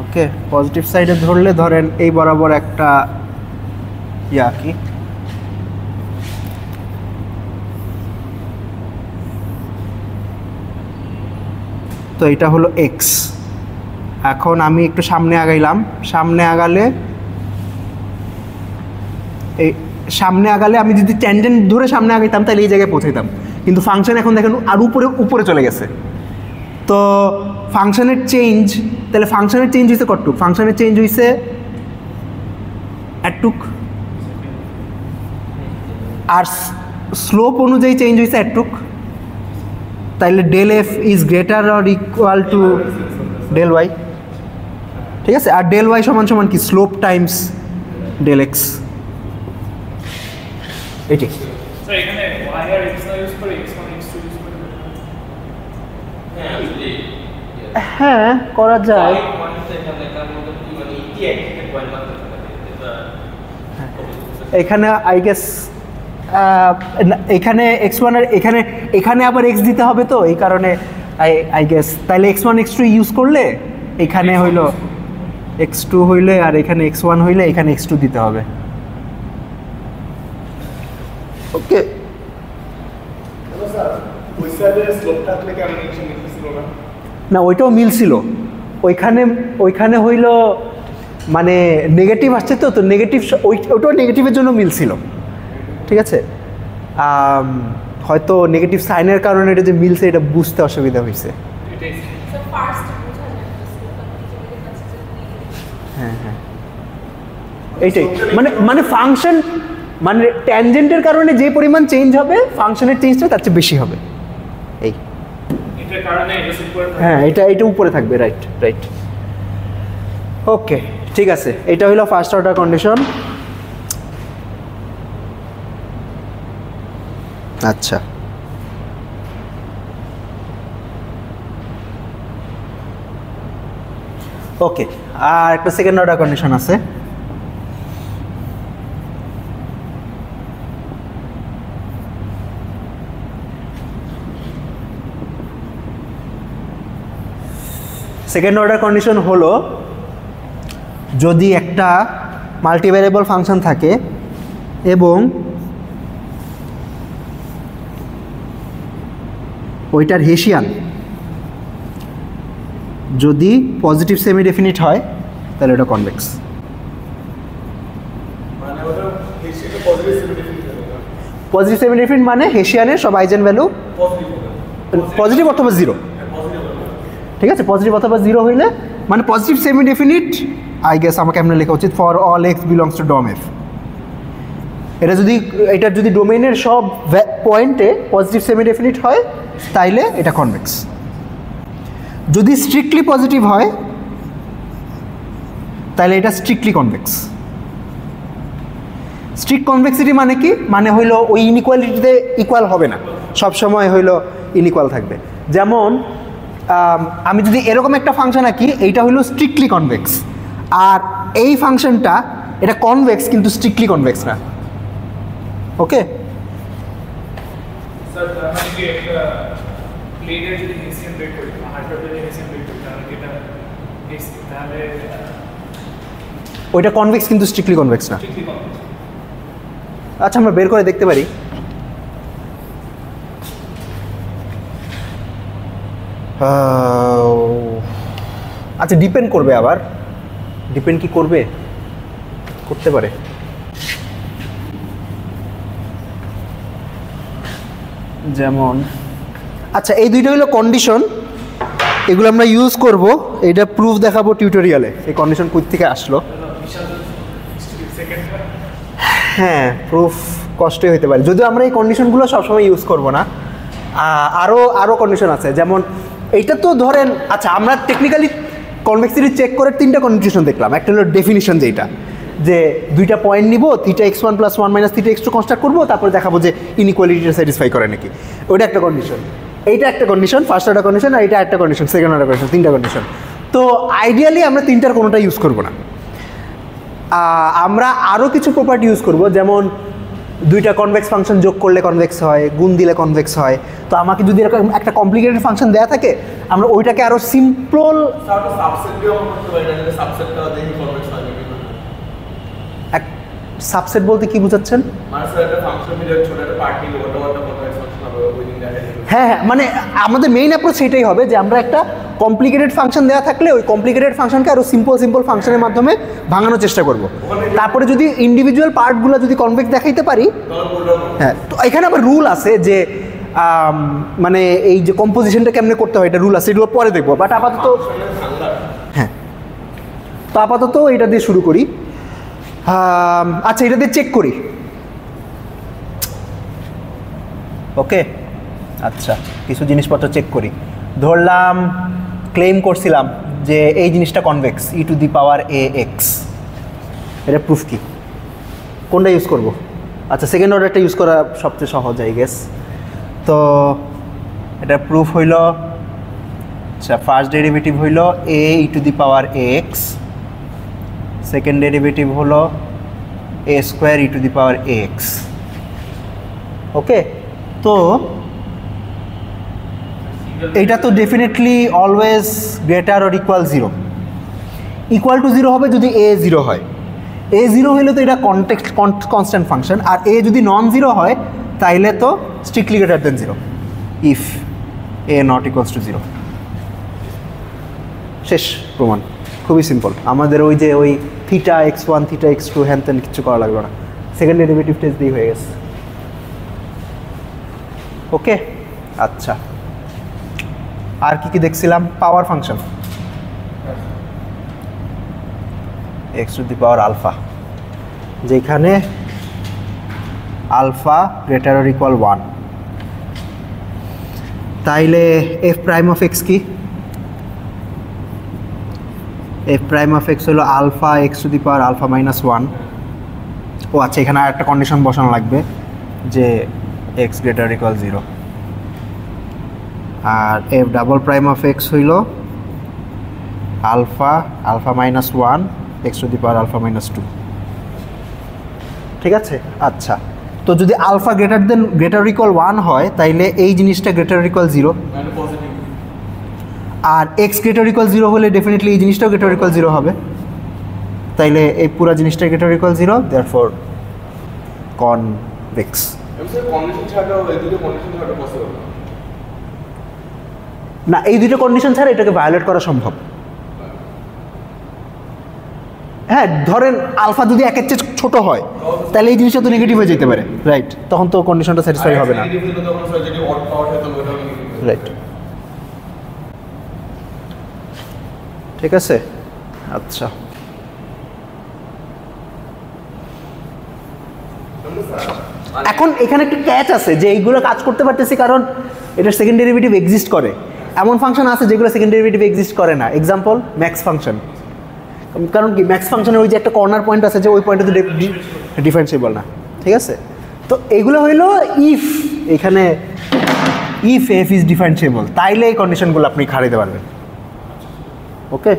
ওকে পজিটিভ সাইডে ধরলে ধরেন এই বরাবর একটা ইয়া কি তো এটা হলো এক্স। এখন আমি একটু সামনে আগাইলাম, সামনে আগালে এই সামনে আগালে আমি যদি ট্যানজেন্ট ধরে সামনে আগাইতাম তাহলে এই জায়গায় পৌঁছাইতাম, কিন্তু ফাংশন এখন দেখেন আর উপরে চলে গেছে। তো ফাংশনের চেঞ্জ, তাহলে ফাংশনের চেঞ্জ হয়েছে কতটুক? ফাংশনের চেঞ্জ হয়েছে এতটুক, আর স্লোপ অনুযায়ী চেঞ্জ হয়েছে এতটুক। তাইলে del f is greater or equal to del y, ঠিক আছে? আর ডেল ওয়াই সমান সমান কি? স্লোপ টাইমস ডেল এক্স, এটি। স্যার এখানে y আর x না ইউজ করে x1 x2 ইউজ করে হ্যাঁ করা যায়। এখানে আই গেস এখানে x1 আর এখানে আবার x দিতে হবে, তো এই কারণে আই গেস তাহলে x1 x2 ইউজ করলে এখানে হইলো x2 হইলে আর এখানে x1 হইলে এখানে x2 দিতে হবে। ওকে না ওইটাও মিলছিল, ওইখানে হইল মানে নেগেটিভ আসছে, তো নেগেটিভ ওইটাও নেগেটিভের জন্য মিলছিল, ঠিক আছে? হয়তো নেগেটিভ সাইনের কারণে এটা যে মিলছে এটা বুঝতে অসুবিধা হয়েছে। হ্যাঁ হ্যাঁ এইটাই মানে ফাংশন মানে ট্যানজেন্টের কারণে যে পরিমাণ চেঞ্জ হবে ফাংশনের চেঞ্জটা তার চেয়ে বেশি হবে। এই এটার কারণে s উপরে থাকে। হ্যাঁ এটা উপরে থাকবে, রাইট। ওকে ঠিক আছে, এটা হলো ফার্স্ট অর্ডার কন্ডিশন। আচ্ছা ওকে, আর একটা সেকেন্ড অর্ডার কন্ডিশন আছে। সেকেন্ড অর্ডার কন্ডিশন হলো যদি একটা মাল্টিভ্যারিয়েবল ফাংশন থাকে এবং ওইটার হেসিয়ান যদি পজিটিভ সেমি ডেফিনিট হয় তাহলে ওটা কনভেক্স। পজিটিভ সেমি ডেফিনিট মানে হেসিয়ানের সব আইজেন ভ্যালু পজিটিভ অথবা জিরো, ঠিক আছে? পজিটিভ অথবা জিরো হইলে মানে positive semi definite I guess আমাকে এমনি লেখা উচিত for all x belongs to dom f. এটার যদি ডোমেইনের সব পয়েন্টে পজিটিভ সেমি ডেফিনিট হয় তাইলে এটা কনভেক্স। যদি স্ট্রিক্টলি পজিটিভ হয় তাহলে এটা স্ট্রিক্টলি কনভেক্স। স্ট্রিক্ট কনভেক্সিটি মানে কি? মানে হইলো ওই ইনইকুয়ালিটিতে ইকুয়াল হবে না, সবসময় হইলো ইনইকুয়াল থাকবে। যেমন আমি যদি এরকম একটা ফাংশন আঁকি, এইটা হইলো স্ট্রিক্টলি কনভেক্স, আর এই ফাংশনটা এটা কনভেক্স কিন্তু স্ট্রিক্টলি কনভেক্স না। ওকে স্যার আমি কি একটা প্লেনের যদি হেসিয়ান বের করি বা হাইপারপ্লেনের হেসিয়ান বের করি তাহলে এটা তাহলে ওইটা কনভেক্স কিন্তু স্ট্রিক্টলি কনভেক্স না। ঠিকই বলছেন। আচ্ছা আমরা বের করে দেখতে পারি। আচ্ছা ডিপেন্ড করবে, আবার ডিপেন্ড কি করবে? করতে পারে। যেমন আচ্ছা এই দুইটা হলো কন্ডিশন এগুলো আমরা ইউজ করব, এটা প্রুফ দেখাবো টিউটোরিয়ালে এই কন্ডিশন কোথা থেকে আসলো। হ্যাঁ, প্রুফ কষ্টই হতে পারে, যদিও আমরা এই কন্ডিশনগুলো সবসময় ইউজ করব না। আরও কন্ডিশন আছে, যেমন এইটা তো ধরেন, আচ্ছা আমরা টেকনিক্যালি কনভেক্সিটি চেক করে 3টা কন্ডিশন দেখলাম। একটা হলো ডেফিনিশন, যেটা যে 2টা পয়েন্ট নিব, θx1 + 1 - θx2 কনস্ট্রাক্ট করবো, তারপরে দেখাবো যে ইনইকুয়ালিটিটা স্যাটিসফাই করে নাকি। ওইটা একটা কন্ডিশন, এইটা একটা কন্ডিশন, ফার্স্ট অর্ডার কন্ডিশন, আর এটা একটা কন্ডিশন, সেকেন্ড অর্ডার কন্ডিশন, 3টা কন্ডিশন। তো আইডিয়ালি আমরা 3টার কোনোটা ইউজ করবো না। আমরা আরও কিছু প্রপার্টি ইউজ করব, যেমন 2টা কনভেক্স ফাংশন যোগ করলে কনভেক্স হয়, গুণ দিলে কনভেক্স হয়। তো আমাকে যদি এরকম একটা কমপ্লিকেটেড ফাংশন দেওয়া থাকে, আমরা ওইটাকে আরও সিম্পল সাবসেট বলতে কি বোঝাচ্ছেন? হ্যাঁ, মানে আমাদের মেইন অ্যাপ্রোচ সেটাই হবে যে আমরা একটা কমপ্লিকেটেড ফাংশন দেওয়া থাকলে ওই কমপ্লিকেটেড ফাংশনকে আরও সিম্পল ফাংশনের মাধ্যমে ভাঙানোর চেষ্টা করব। তারপরে যদি ইন্ডিভিজুয়াল পার্টগুলো যদি কনভেক্স দেখাইতে পারি, হ্যাঁ, তো এখানে আবার রুল আছে যে মানে এই যে কম্পোজিশনটা কেমনে করতে হয়, এটা রুল আছে, এগুলো পরে দেখবো। বাট আপাতত হ্যাঁ, তো আপাতত এটা দিয়ে শুরু করি। আচ্ছা, এটা দিয়ে চেক করি। ওকে, আচ্ছা কিছু জিনিসপত্র চেক করি। ধরলাম ক্লেম করছিলাম যে এই জিনিসটা কনভেক্স, e⁴ ax। এটা প্রুফ কি, কোনটা ইউজ করব? আচ্ছা, সেকেন্ড অর্ডারটা ইউজ করা সবচেয়ে সহজ, আই গেস। তো এটা প্রুফ হইল, আচ্ছা ফার্স্ট ডেরিভেটিভ হইল a⁴ ax, সেকেন্ড ডেরিভেটিভ হলো a² e⁴ ax। ওকে, তো এইটা তো definitely always greater or equal 0। Equal to 0 হবে যদি a 0 হয়। a 0 হইলে তো এটা কনস্ট্যান্ট ফাংশন, আর a যদি নন 0 হয় তাইলে তো strictly greater than 0 if a not equals to 0। শেষ প্রমাণ, খুবই সিম্পল। আমাদের ওই যে ওই θx1 θx2 হ্যান ত্যান কিছু করা লাগবে না, সেকেন্ড ডেরিভেটিভ টেস্ট দিয়ে হয়ে গেছে। ওকে, আচ্ছা আর কি কি দেখছিলাম? পাওয়ার ফাংশন x⁴ α, যেখানে আলফা গ্রেটার অর ইকুয়াল 1, তাইলে f'(x) কি? f'(x) হলো আলফা x⁴ α - 1। ও আচ্ছা, এখানে আর একটা কন্ডিশন বসানো লাগবে যে x গ্রেটার ইকুয়াল 0, আর f'(x) হইল আলফা - 1 x⁴ α - 2। ঠিক আছে, আচ্ছা তো যদি আলফা গ্রেটার ইকুয়াল 1 হয় তাইলে এই জিনিসটা গ্রেটার ইকুয়াল 0, আর এক্স গ্রেটার ইকুয়াল 0 হলে ডেফিনেটলি এই জিনিসটাও গ্রেটার ইকুয়াল 0 হবে। তাইলে এই পুরো জিনিসটা গ্রেটার ইকুয়াল 0, দেয়ারফর কনভেক্স। না, এই দুটো কন্ডিশন ছাড়া এটাকে ভায়োলেট করা সম্ভব। হ্যাঁ, ধরেন আলফা যদি 1 এর চেয়ে ছোট হয় তাহলে এই জিনিসটা তো নেগেটিভ হয়ে যেতে পারে, রাইট? তখন তো কন্ডিশনটা স্যাটিসফাই হবে না, রাইট? ঠিক আছে, আচ্ছা এখন এখানে একটা ক্যাচ আছে যে এইগুলো কাজ করতে পারতেছি কারণ এটা সেকেন্ড ডেরিভেটিভ এক্সিস্ট করে। এমন ফাংশন আছে যেগুলো সেকেন্ড ডেরিভেটিভ এক্সিস্ট করে না, এক্সাম্পল ম্যাক্স ফাংশন। কারণ কি, ম্যাক্স ফাংশনের ওই যে একটা কর্নার পয়েন্ট আছে যে ওই পয়েন্টে তো ডিফারেন্সিয়েবল না, ঠিক আছে? তো এগুলো হইলো ইফ, এখানে ইফ এফ ইজ ডিফারেন্সিয়েবল, তাইলে এই কন্ডিশনগুলো আপনি খাড়াইতে পারবেন। ওকে,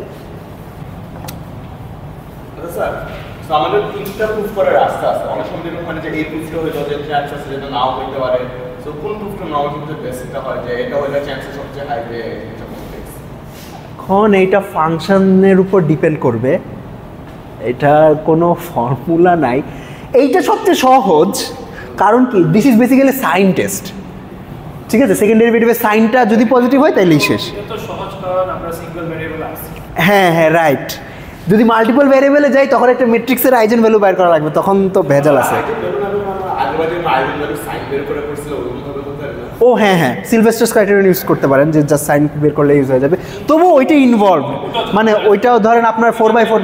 আমাদের 3টা প্রুফ করার রাস্তা আছে। অনেক সময় মানে যে এই প্রুফটা হইলো যে চান্স আছে যেটা নাও হইতে পারে, সো কোন প্রুফটা নাও কিন্তু বেসিকটা হয় যে এটা হইলে চান্সেস সবচেয়ে হাই যে এটা কমপ্লেক্স। এখন এইটা ফাংশনের উপর ডিপেন্ড করবে, এটা কোনো ফর্মুলা নাই। এইটা সবচেয়ে সহজ, কারণ কি this is basically sign test, ঠিক আছে? সেকেন্ড ডেরিভেটিভের সাইনটা যদি পজিটিভ হয় তাইলেই শেষ। এটা তো সহজ, কারণ আমরা সিঙ্গেল ভেরিয়েবল আছে। হ্যাঁ হ্যাঁ, রাইট। যদি মাল্টিপল ভ্যারিয়েবলে যাই তখন একটা ম্যাট্রিক্সের আইজেন ভ্যালু বের করা লাগবে, তখন তো ভেজাল আছে। ও হ্যাঁ হ্যাঁ, সিলভেস্টার্স ক্রাইটেরিয়ন ইউজ করতে পারেন, যে জাস্ট সাইন বের করলে ইউজ হয়ে যাবে। তবুও ওইটা ইনভলভ, মানে ওইটাও ধরেন আপনার 4x4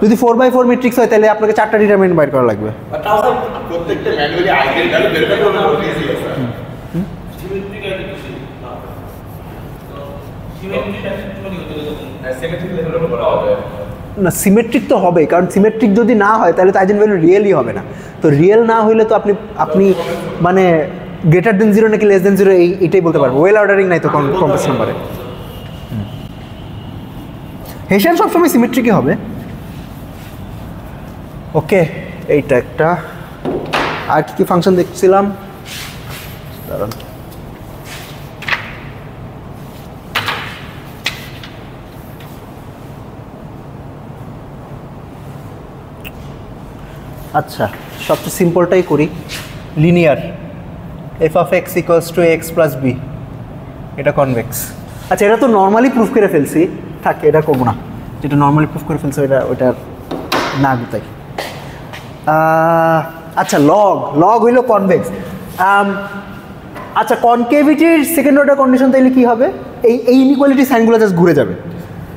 যদি 4x4 ম্যাট্রিক্স হয় তাহলে আপনাকে 4টা ডিটারমিনেন্ট বাইর করা লাগবে। তাও প্রত্যেকটা ম্যানুয়ালি আইডেল ভ্যালু বের করতে হবে ইজি স্যার। সিমেট্রিক লেভেলে করা হবে না, সিমেট্রিক তো হবে, কারণ সিমেট্রিক যদি না হয় তাহলে তো আইজেন ভ্যালু রিয়েলই হবে না। তো রিয়েল না হইলে তো আপনি মানে গ্রেটার দেন 0 নাকি লেস দেন 0 এইটাই বলতে পারবো। ওয়েল অর্ডারিং নাই তো কমপ্লেক্স নাম্বারে। হেসিয়ান সবসময় সিমেট্রিকই হবে। ওকে, এইটা একটা। আর কি ফাংশন দেখছিলাম, দাঁড়ান। আচ্ছা, সবচেয়ে সিম্পলটাই করি, linear f of x equals to x plus b, এটা কনভেক্স। আচ্ছা, এটা তো নর্মালি প্রুফ করে ফেলছি, থাক এটা করবো না, যেটা নর্মালি প্রুফ করে ফেলছি ওইটা না গুতাই। আচ্ছা, লগ হইল কনভেক্স। আচ্ছা, কনকেভিটির সেকেন্ড অর্ডার কন্ডিশন তাইলে কী হবে, এই ইনইকুয়ালিটি সাইনগুলো জাস্ট ঘুরে যাবে,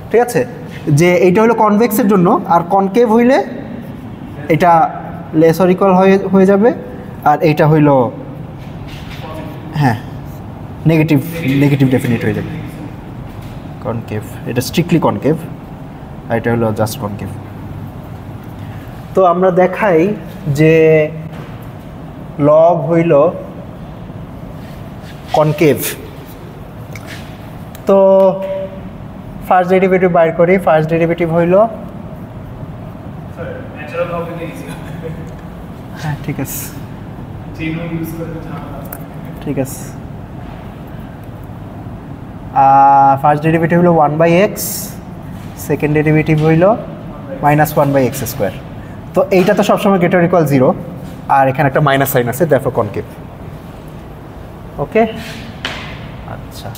ঠিক আছে? যে এইটা হলো কনভেক্সের জন্য, আর কনকেভ হইলে এটা লেস অর ইকুয়াল হয়ে যাবে, আর এইটা হইল হ্যাঁ নেগেটিভ ডেফিনিট হয়ে যাবে। কনকেভ, এটা স্ট্রিক্টলি কনকেভ, আর এটা হলো জাস্ট কনকেভ। তো আমরা দেখাই যে লগ হইল কনকেভ। তো ফার্স্ট ডেরিভেটিভ বাইর করি। ফার্স্ট ডেরিভেটিভ হইল, হ্যাঁ ঠিক আছে ঠিক আছে, ফার্স্ট ডেরিভেটিভ হলো 1/x, সেকেন্ড ডেরিভেটিভ হইল -1/x²। তো এইটা তো সবসময় গ্রেটার ইকুয়াল 0, আর এখানে একটা মাইনাস সাইন আছে, দেয়ারফর কনকেভ। ওকে, আচ্ছা,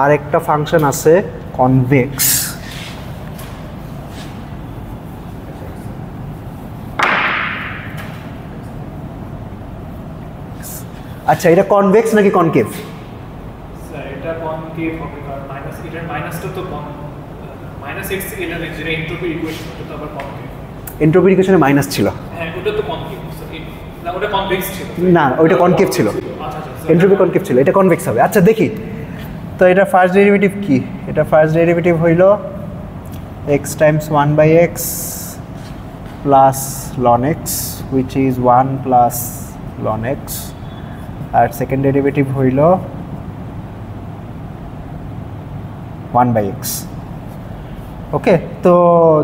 আর একটা ফাংশন আছে কনভেক্স। আচ্ছা, এটা কনভেক্স নাকি কনকেভ? স্যার এটা কনকেভ হবে, কারণ মাইনাস এটার মাইনাসটা তো -x এটা যেটা এন্ট্রপি ইকুয়েশন, ওটা তো আবার কনকেভ। এন্ট্রপি ইকুয়েশনে মাইনাস ছিল? হ্যাঁ, ওটা তো কনকেভ। না, ওটা কনভেক্স ছিল। না, ওইটা কনকেভ ছিল, এন্ট্রপি কনকেভ ছিল, এটা কনভেক্স হবে। আচ্ছা দেখি তো, এটা ফার্স্ট ডেরিভেটিভ কি? এটা ফার্স্ট ডেরিভেটিভ হইল x times 1/x plus ln x, which is 1 plus ln x, আর সেকেন্ড ডেরিভেটিভ হইল 1/x। ওকে, তো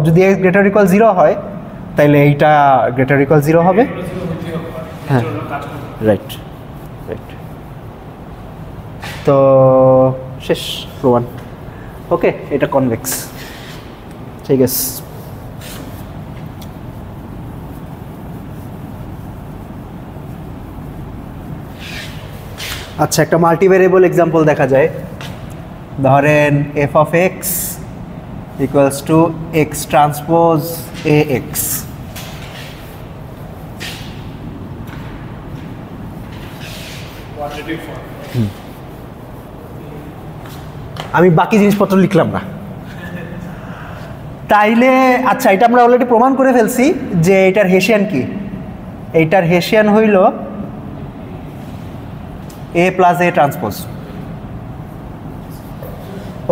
যদি x গ্রেটার ইকুয়াল 0 হয় তাহলে এইটা গ্রেটার ইকুয়াল 0 হবে। হ্যাঁ, রাইট রাইট। তো শেষ প্রমাণ। ওকে, এটা কনভেক্স, ঠিক আছে। আচ্ছা, একটা মাল্টিভেরিয়েবল এক্সাম্পল দেখা যায়। ধরেন F of x equals to x transpose A x. আমি বাকি জিনিসপত্র লিখলাম না তাইলে। আচ্ছা, এটা আমরা অলরেডি প্রমাণ করে ফেলছি যে এটার হেসিয়ান কি। এইটার হেসিয়ান হইল এ প্লাস এ ট্রান্সপোজ।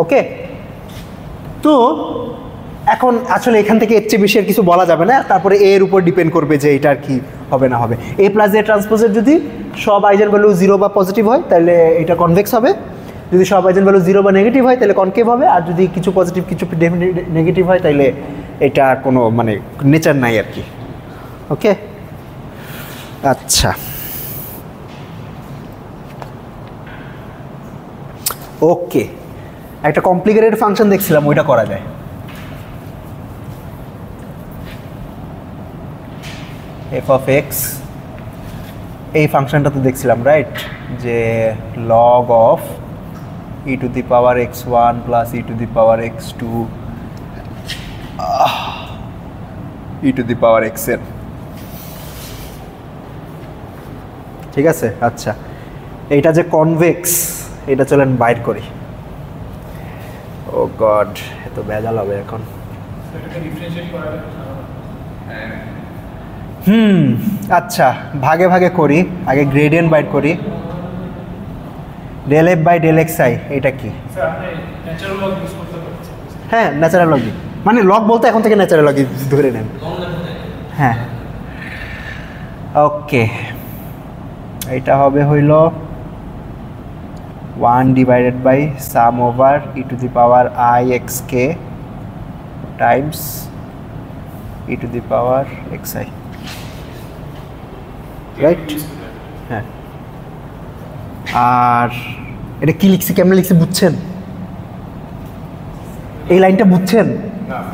ওকে, তো এখন আসলে এখান থেকে এর চেয়ে বেশি আর কিছু বলা যাবে না, তারপরে এর উপর ডিপেন্ড করবে যে এটার কি হবে না হবে। এ প্লাস এ ট্রান্সপোজের যদি সব আইজেন ভ্যালু 0 বা পজিটিভ হয় তাহলে এটা কনভেক্স হবে, যদি সব আইজেন ভ্যালু 0 বা নেগেটিভ হয় তাহলে কনকেভ হবে, আর যদি কিছু পজিটিভ কিছু নেগেটিভ হয় তাহলে এটা কোনো মানে নেচার নাই আর কি। ওকে, আচ্ছা, ওকে, একটা কমপ্লিকেটেড ফাংশন দেখছিলাম, ওইটা করা যায়। এফ অফ এক্স, এই ফাংশনটা তো দেখছিলাম রাইট, যে log of E to the power x1 plus E to the power x2 E to the power xn, ঠিক আছে। আচ্ছা, এইটা যে কনভেক্স এটা চলেন বাইর করি। ও গড, এত ভেজাল হবে এখন। এটাকে ডিফারেন্সিয়েট করা যায়। আচ্ছা ভাগে ভাগে করি, আগে গ্রেডিয়েন্ট বাইর করি। Del f by del x i এটা কি? স্যার আপনি ন্যাচারাল লগ ইউজ করতে পারছেন। হ্যাঁ ন্যাচারাল লগই, মানে লগ বলতে এখন থেকে ন্যাচারাল লগই ধরে নেন। হ্যাঁ ওকে, এটা হবে হইল 1 divided by sum over e to the power i x k times e to the power x i, right? হ্যাঁ, আর এটা কি লিখছি, কেমনে লিখছি বুঝছেন? এই লাইনটা বুঝছেন?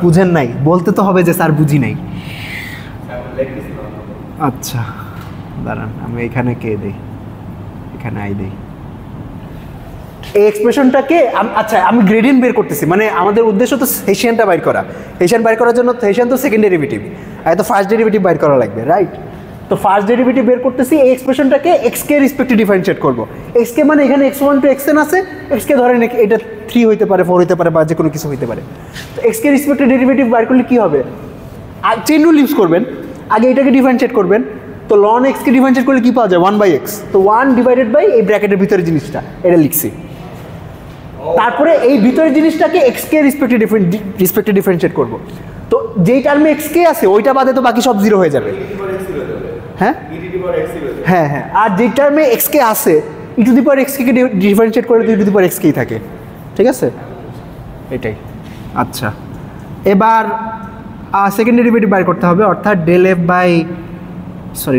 বুঝেন নাই, বলতে তো হবে যে স্যার বুঝি নাই। আচ্ছা দাঁড়ান, আমি এখানে কে দেই, এখানে আই দেই। এই এক্সপ্রেশনটাকে আচ্ছা আমি গ্রেডিয়েন্ট বের করতেছি, মানে আমাদের উদ্দেশ্য তো হেসিয়ানটা বাইর করা। হেসিয়ান বাইর করার জন্য হেসিয়ান তো সেকেন্ড ডেরিভেটিভ, আর তো ফার্স্ট ডেরিভেটিভ বাইর করা লাগবে, রাইট? তো ফার্স্ট ডেরিভেটিভ বের করতেছি, এই এক্সপ্রেশনটাকে এক্স কে রেসপেক্টে ডিফারেন্সিয়েট করবো। এক্স কে মানে এখানে x1 টু xn আছে, এক্স কে ধরেন এটা 3 হইতে পারে, 4 হইতে পারে, বা যে কোনো কিছু হইতে পারে। তো এক্স কে রেসপেক্টে ডেরিভেটিভ বাইর করলে কী হবে? আর চেইন রুল ইউজ করবেন, আগে এটাকে ডিফারেন্সিয়েট করবেন। তো লন এক্স কে ডিফারেন্সিয়েট করলে কী পাওয়া যায়? 1/x। তো 1 ডিভাইডেড বাই এই ব্র্যাকেটের ভিতরে জিনিসটা, এটা লিখছি। তারপরে এই ভিতরের জিনিসটাকে এক্স কে রেসপেক্টে ডিফারেন্সিয়েট করবো। তো যেই টার্মে এক্স কে আছে ওইটা বাদে তো বাকি সব জিরো হয়ে যাবে। হ্যাঁ হ্যাঁ হ্যাঁ, আর যে টার্মে এক্স কে আছে e to the power x কে ডিফারেন্সিয়েট করে e to the power x কেই থাকে, ঠিক আছে? এটাই। আচ্ছা এবার সেকেন্ড ডেরিভেটিভ বাইর করতে হবে, অর্থাৎ del f by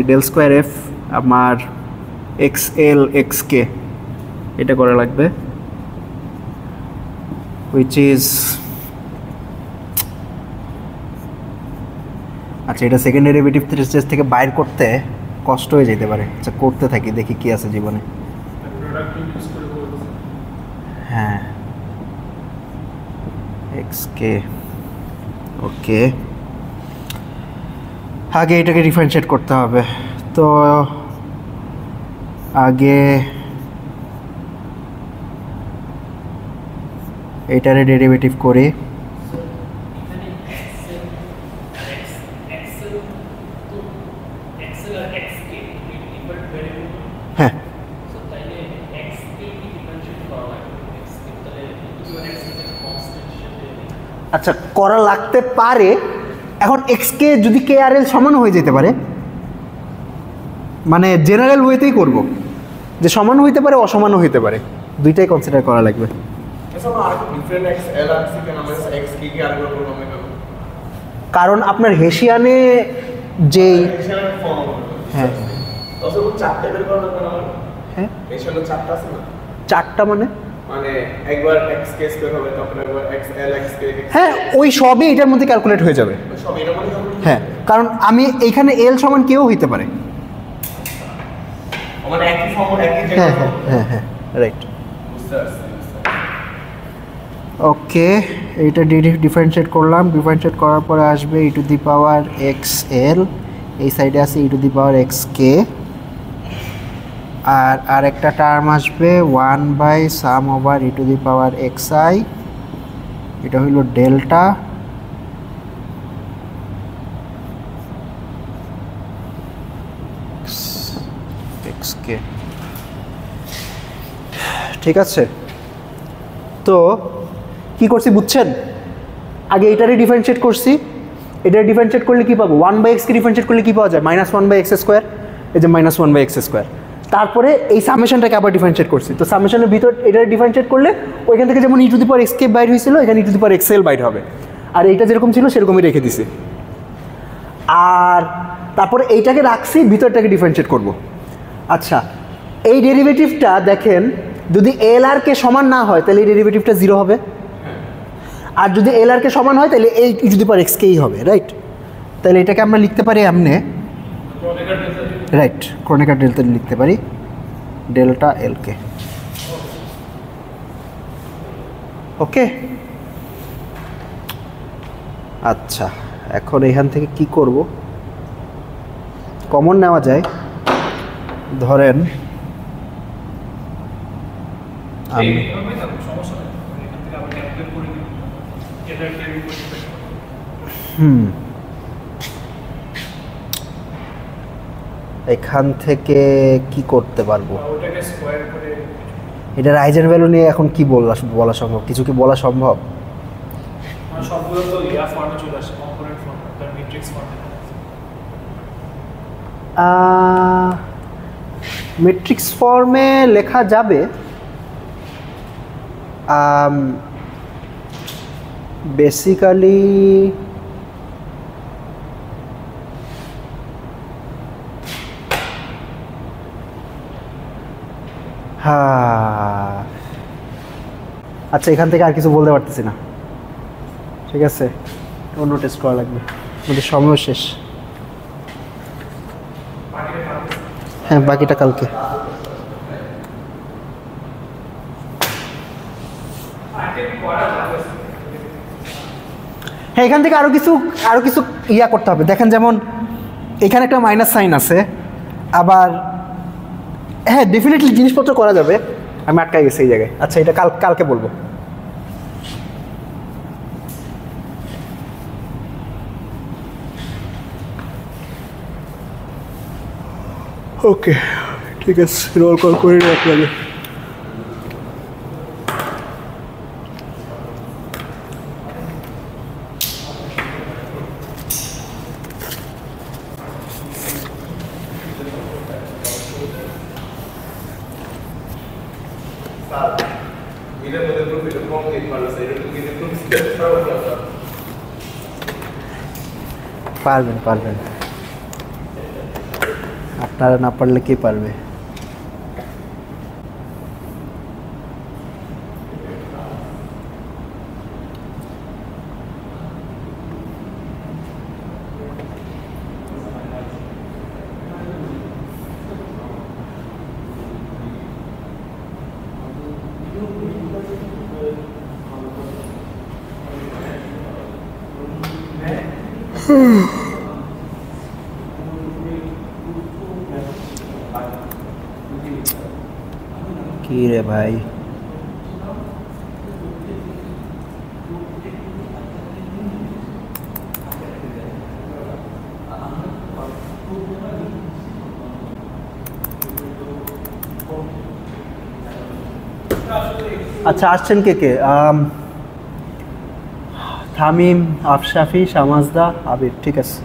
del square f আমার এক্স এল এক্স কে এটা করা লাগবে, which is আচ্ছা এটা সেকেন্ড ডেরিভেটিভ স্টেজ থেকে বাইর করতে কষ্ট হয়ে যেতে পারে। আচ্ছা করতে থাকি, দেখি কি আছে জীবনে। হ্যাঁ এক্স কে, ওকে, আগে এটাকে ডিফারেন্সিয়েট করতে হবে। তো আগে এটারে ডেরিভেটিভ করে হ্যাঁ আচ্ছা করা লাগতে পারে। এখন এক্স কে যদি কে আর এল সমান হয়ে যেতে পারে, মানে জেনারেল ওয়েতেই করব, যে সমান হইতে পারে অসমানও হইতে পারে, দুইটাই কনসিডার করা লাগবে। কারণ আপনার হেসিয়ানে যে হ্যাঁ হ্যাঁ চারটা মানে একবার x k স্কয়ার হবে, তারপর একবার x l x k, হ্যাঁ ওই সবই এটার মধ্যে ক্যালকুলেট হয়ে যাবে। সব এর মধ্যে হ্যাঁ কারণ আমি এইখানে এল সমান কেউ হইতে পারে, মানে একই ফর্ম একই হ্যাঁ জায়গায়। হ্যাঁ হ্যাঁ রাইট। বুঝতে পারছি। ওকে এইটা ডিফারেন্সিয়েট করলাম, ডিফারেন্সিয়েট করার পরে আসবে ই to the power X L, এই সাইডে আছে e to the power x কে, আর একটা টার্ম আসবে 1/সাম over e to the power x i, এটা হইল ডেল্টা এক্স কে, ঠিক আছে? তো কি করছি বুঝছেন? আগে এটারে ডিফারেন্সিয়েট করছি, এটারে ডিফারেন্সিয়েট করলে কি পাবো? 1/x কে ডিফারেন্সিয়েট করলে কি পাওয়া যায়? -1/x স্কোয়ার, এই যে -1/x স্কোয়ার। তারপরে এই সামেশনটাকে আবার ডিফারেন্সিয়েট করছি, তো সামেশনের ভিতর এটারে ডিফারেন্সিয়েট করলে ওইখান থেকে যেমন ই টু দি পাওয়ার এক্স কে বাইর হয়েছিল, এখানে ই to the power X L বাইর হবে, আর এইটা যেরকম ছিল সেরকমই রেখে দিছি। আর তারপরে এইটাকে রাখছি, ভিতরটাকে ডিফারেন্সিয়েট করব। আচ্ছা এই ডেরিভেটিভটা দেখেন, যদি এল আর কে সমান না হয় তাহলে এই ডেরিভেটিভটা 0 হবে, আর যদি এল আর কে সমান হয় তাহলে এই ই টু দি পাওয়ার এক্স কেই হবে, রাইট? তাহলে এটাকে আমরা লিখতে পারি এমনে, রাইট, ক্রনিকার ডেল্টা লিখতে পারি ডেল্টা এল কে। ওকে আচ্ছা এখন এখান থেকে কি করব? কমন নেওয়া যায়, ধরেন এভাবেই থাকুক, সমস্যা নেই। মানে এখান থেকে আবার ক্যালকুলেট করে দিই, এটার টেবিল করে ডিপেন্ড করে। এখান থেকে কি করতে পারবো? বা ওটাকে স্কোয়ার করে এটার আইজেন ভ্যালু নিয়ে এখন কি বলা সম্ভব? কিছু কি বলা সম্ভব? মানে সবগুলো তো ইয়া ফর্মে চলে আসে, কম্পোনেন্ট ফর্মে, তার ম্যাট্রিক্স ফর্মে। ম্যাট্রিক্স ফর্মে লেখা যাবে, বেসিক্যালি হ্যাঁ। আচ্ছা, এখান থেকে আর কিছু বলতে পারতেছি না, ঠিক আছে, অন্য টেস্ট করা লাগবে, আমাদের সময় শেষ। হ্যাঁ, বাকিটা কালকে। হ্যাঁ, এখান থেকে আরো কিছু ইয়া করতে হবে। দেখেন, যেমন এখানে একটা মাইনাস সাইন আছে, আবার হ্যাঁ ডেফিনেটলি জিনিসপত্র করা যাবে। আমি আটকাই গেছি এই জায়গায়। আচ্ছা, এটা কালকে বলবো। ওকে, ঠিক আছে, রোল কল করে রাখলাম। পারবেন, আপনারা না পারলে কে পারবে? কি রে ভাই, আচ্ছা আসছেন কে কে? থামিম, আফশাফি, শামাজদা, আবির, ঠিক আছে।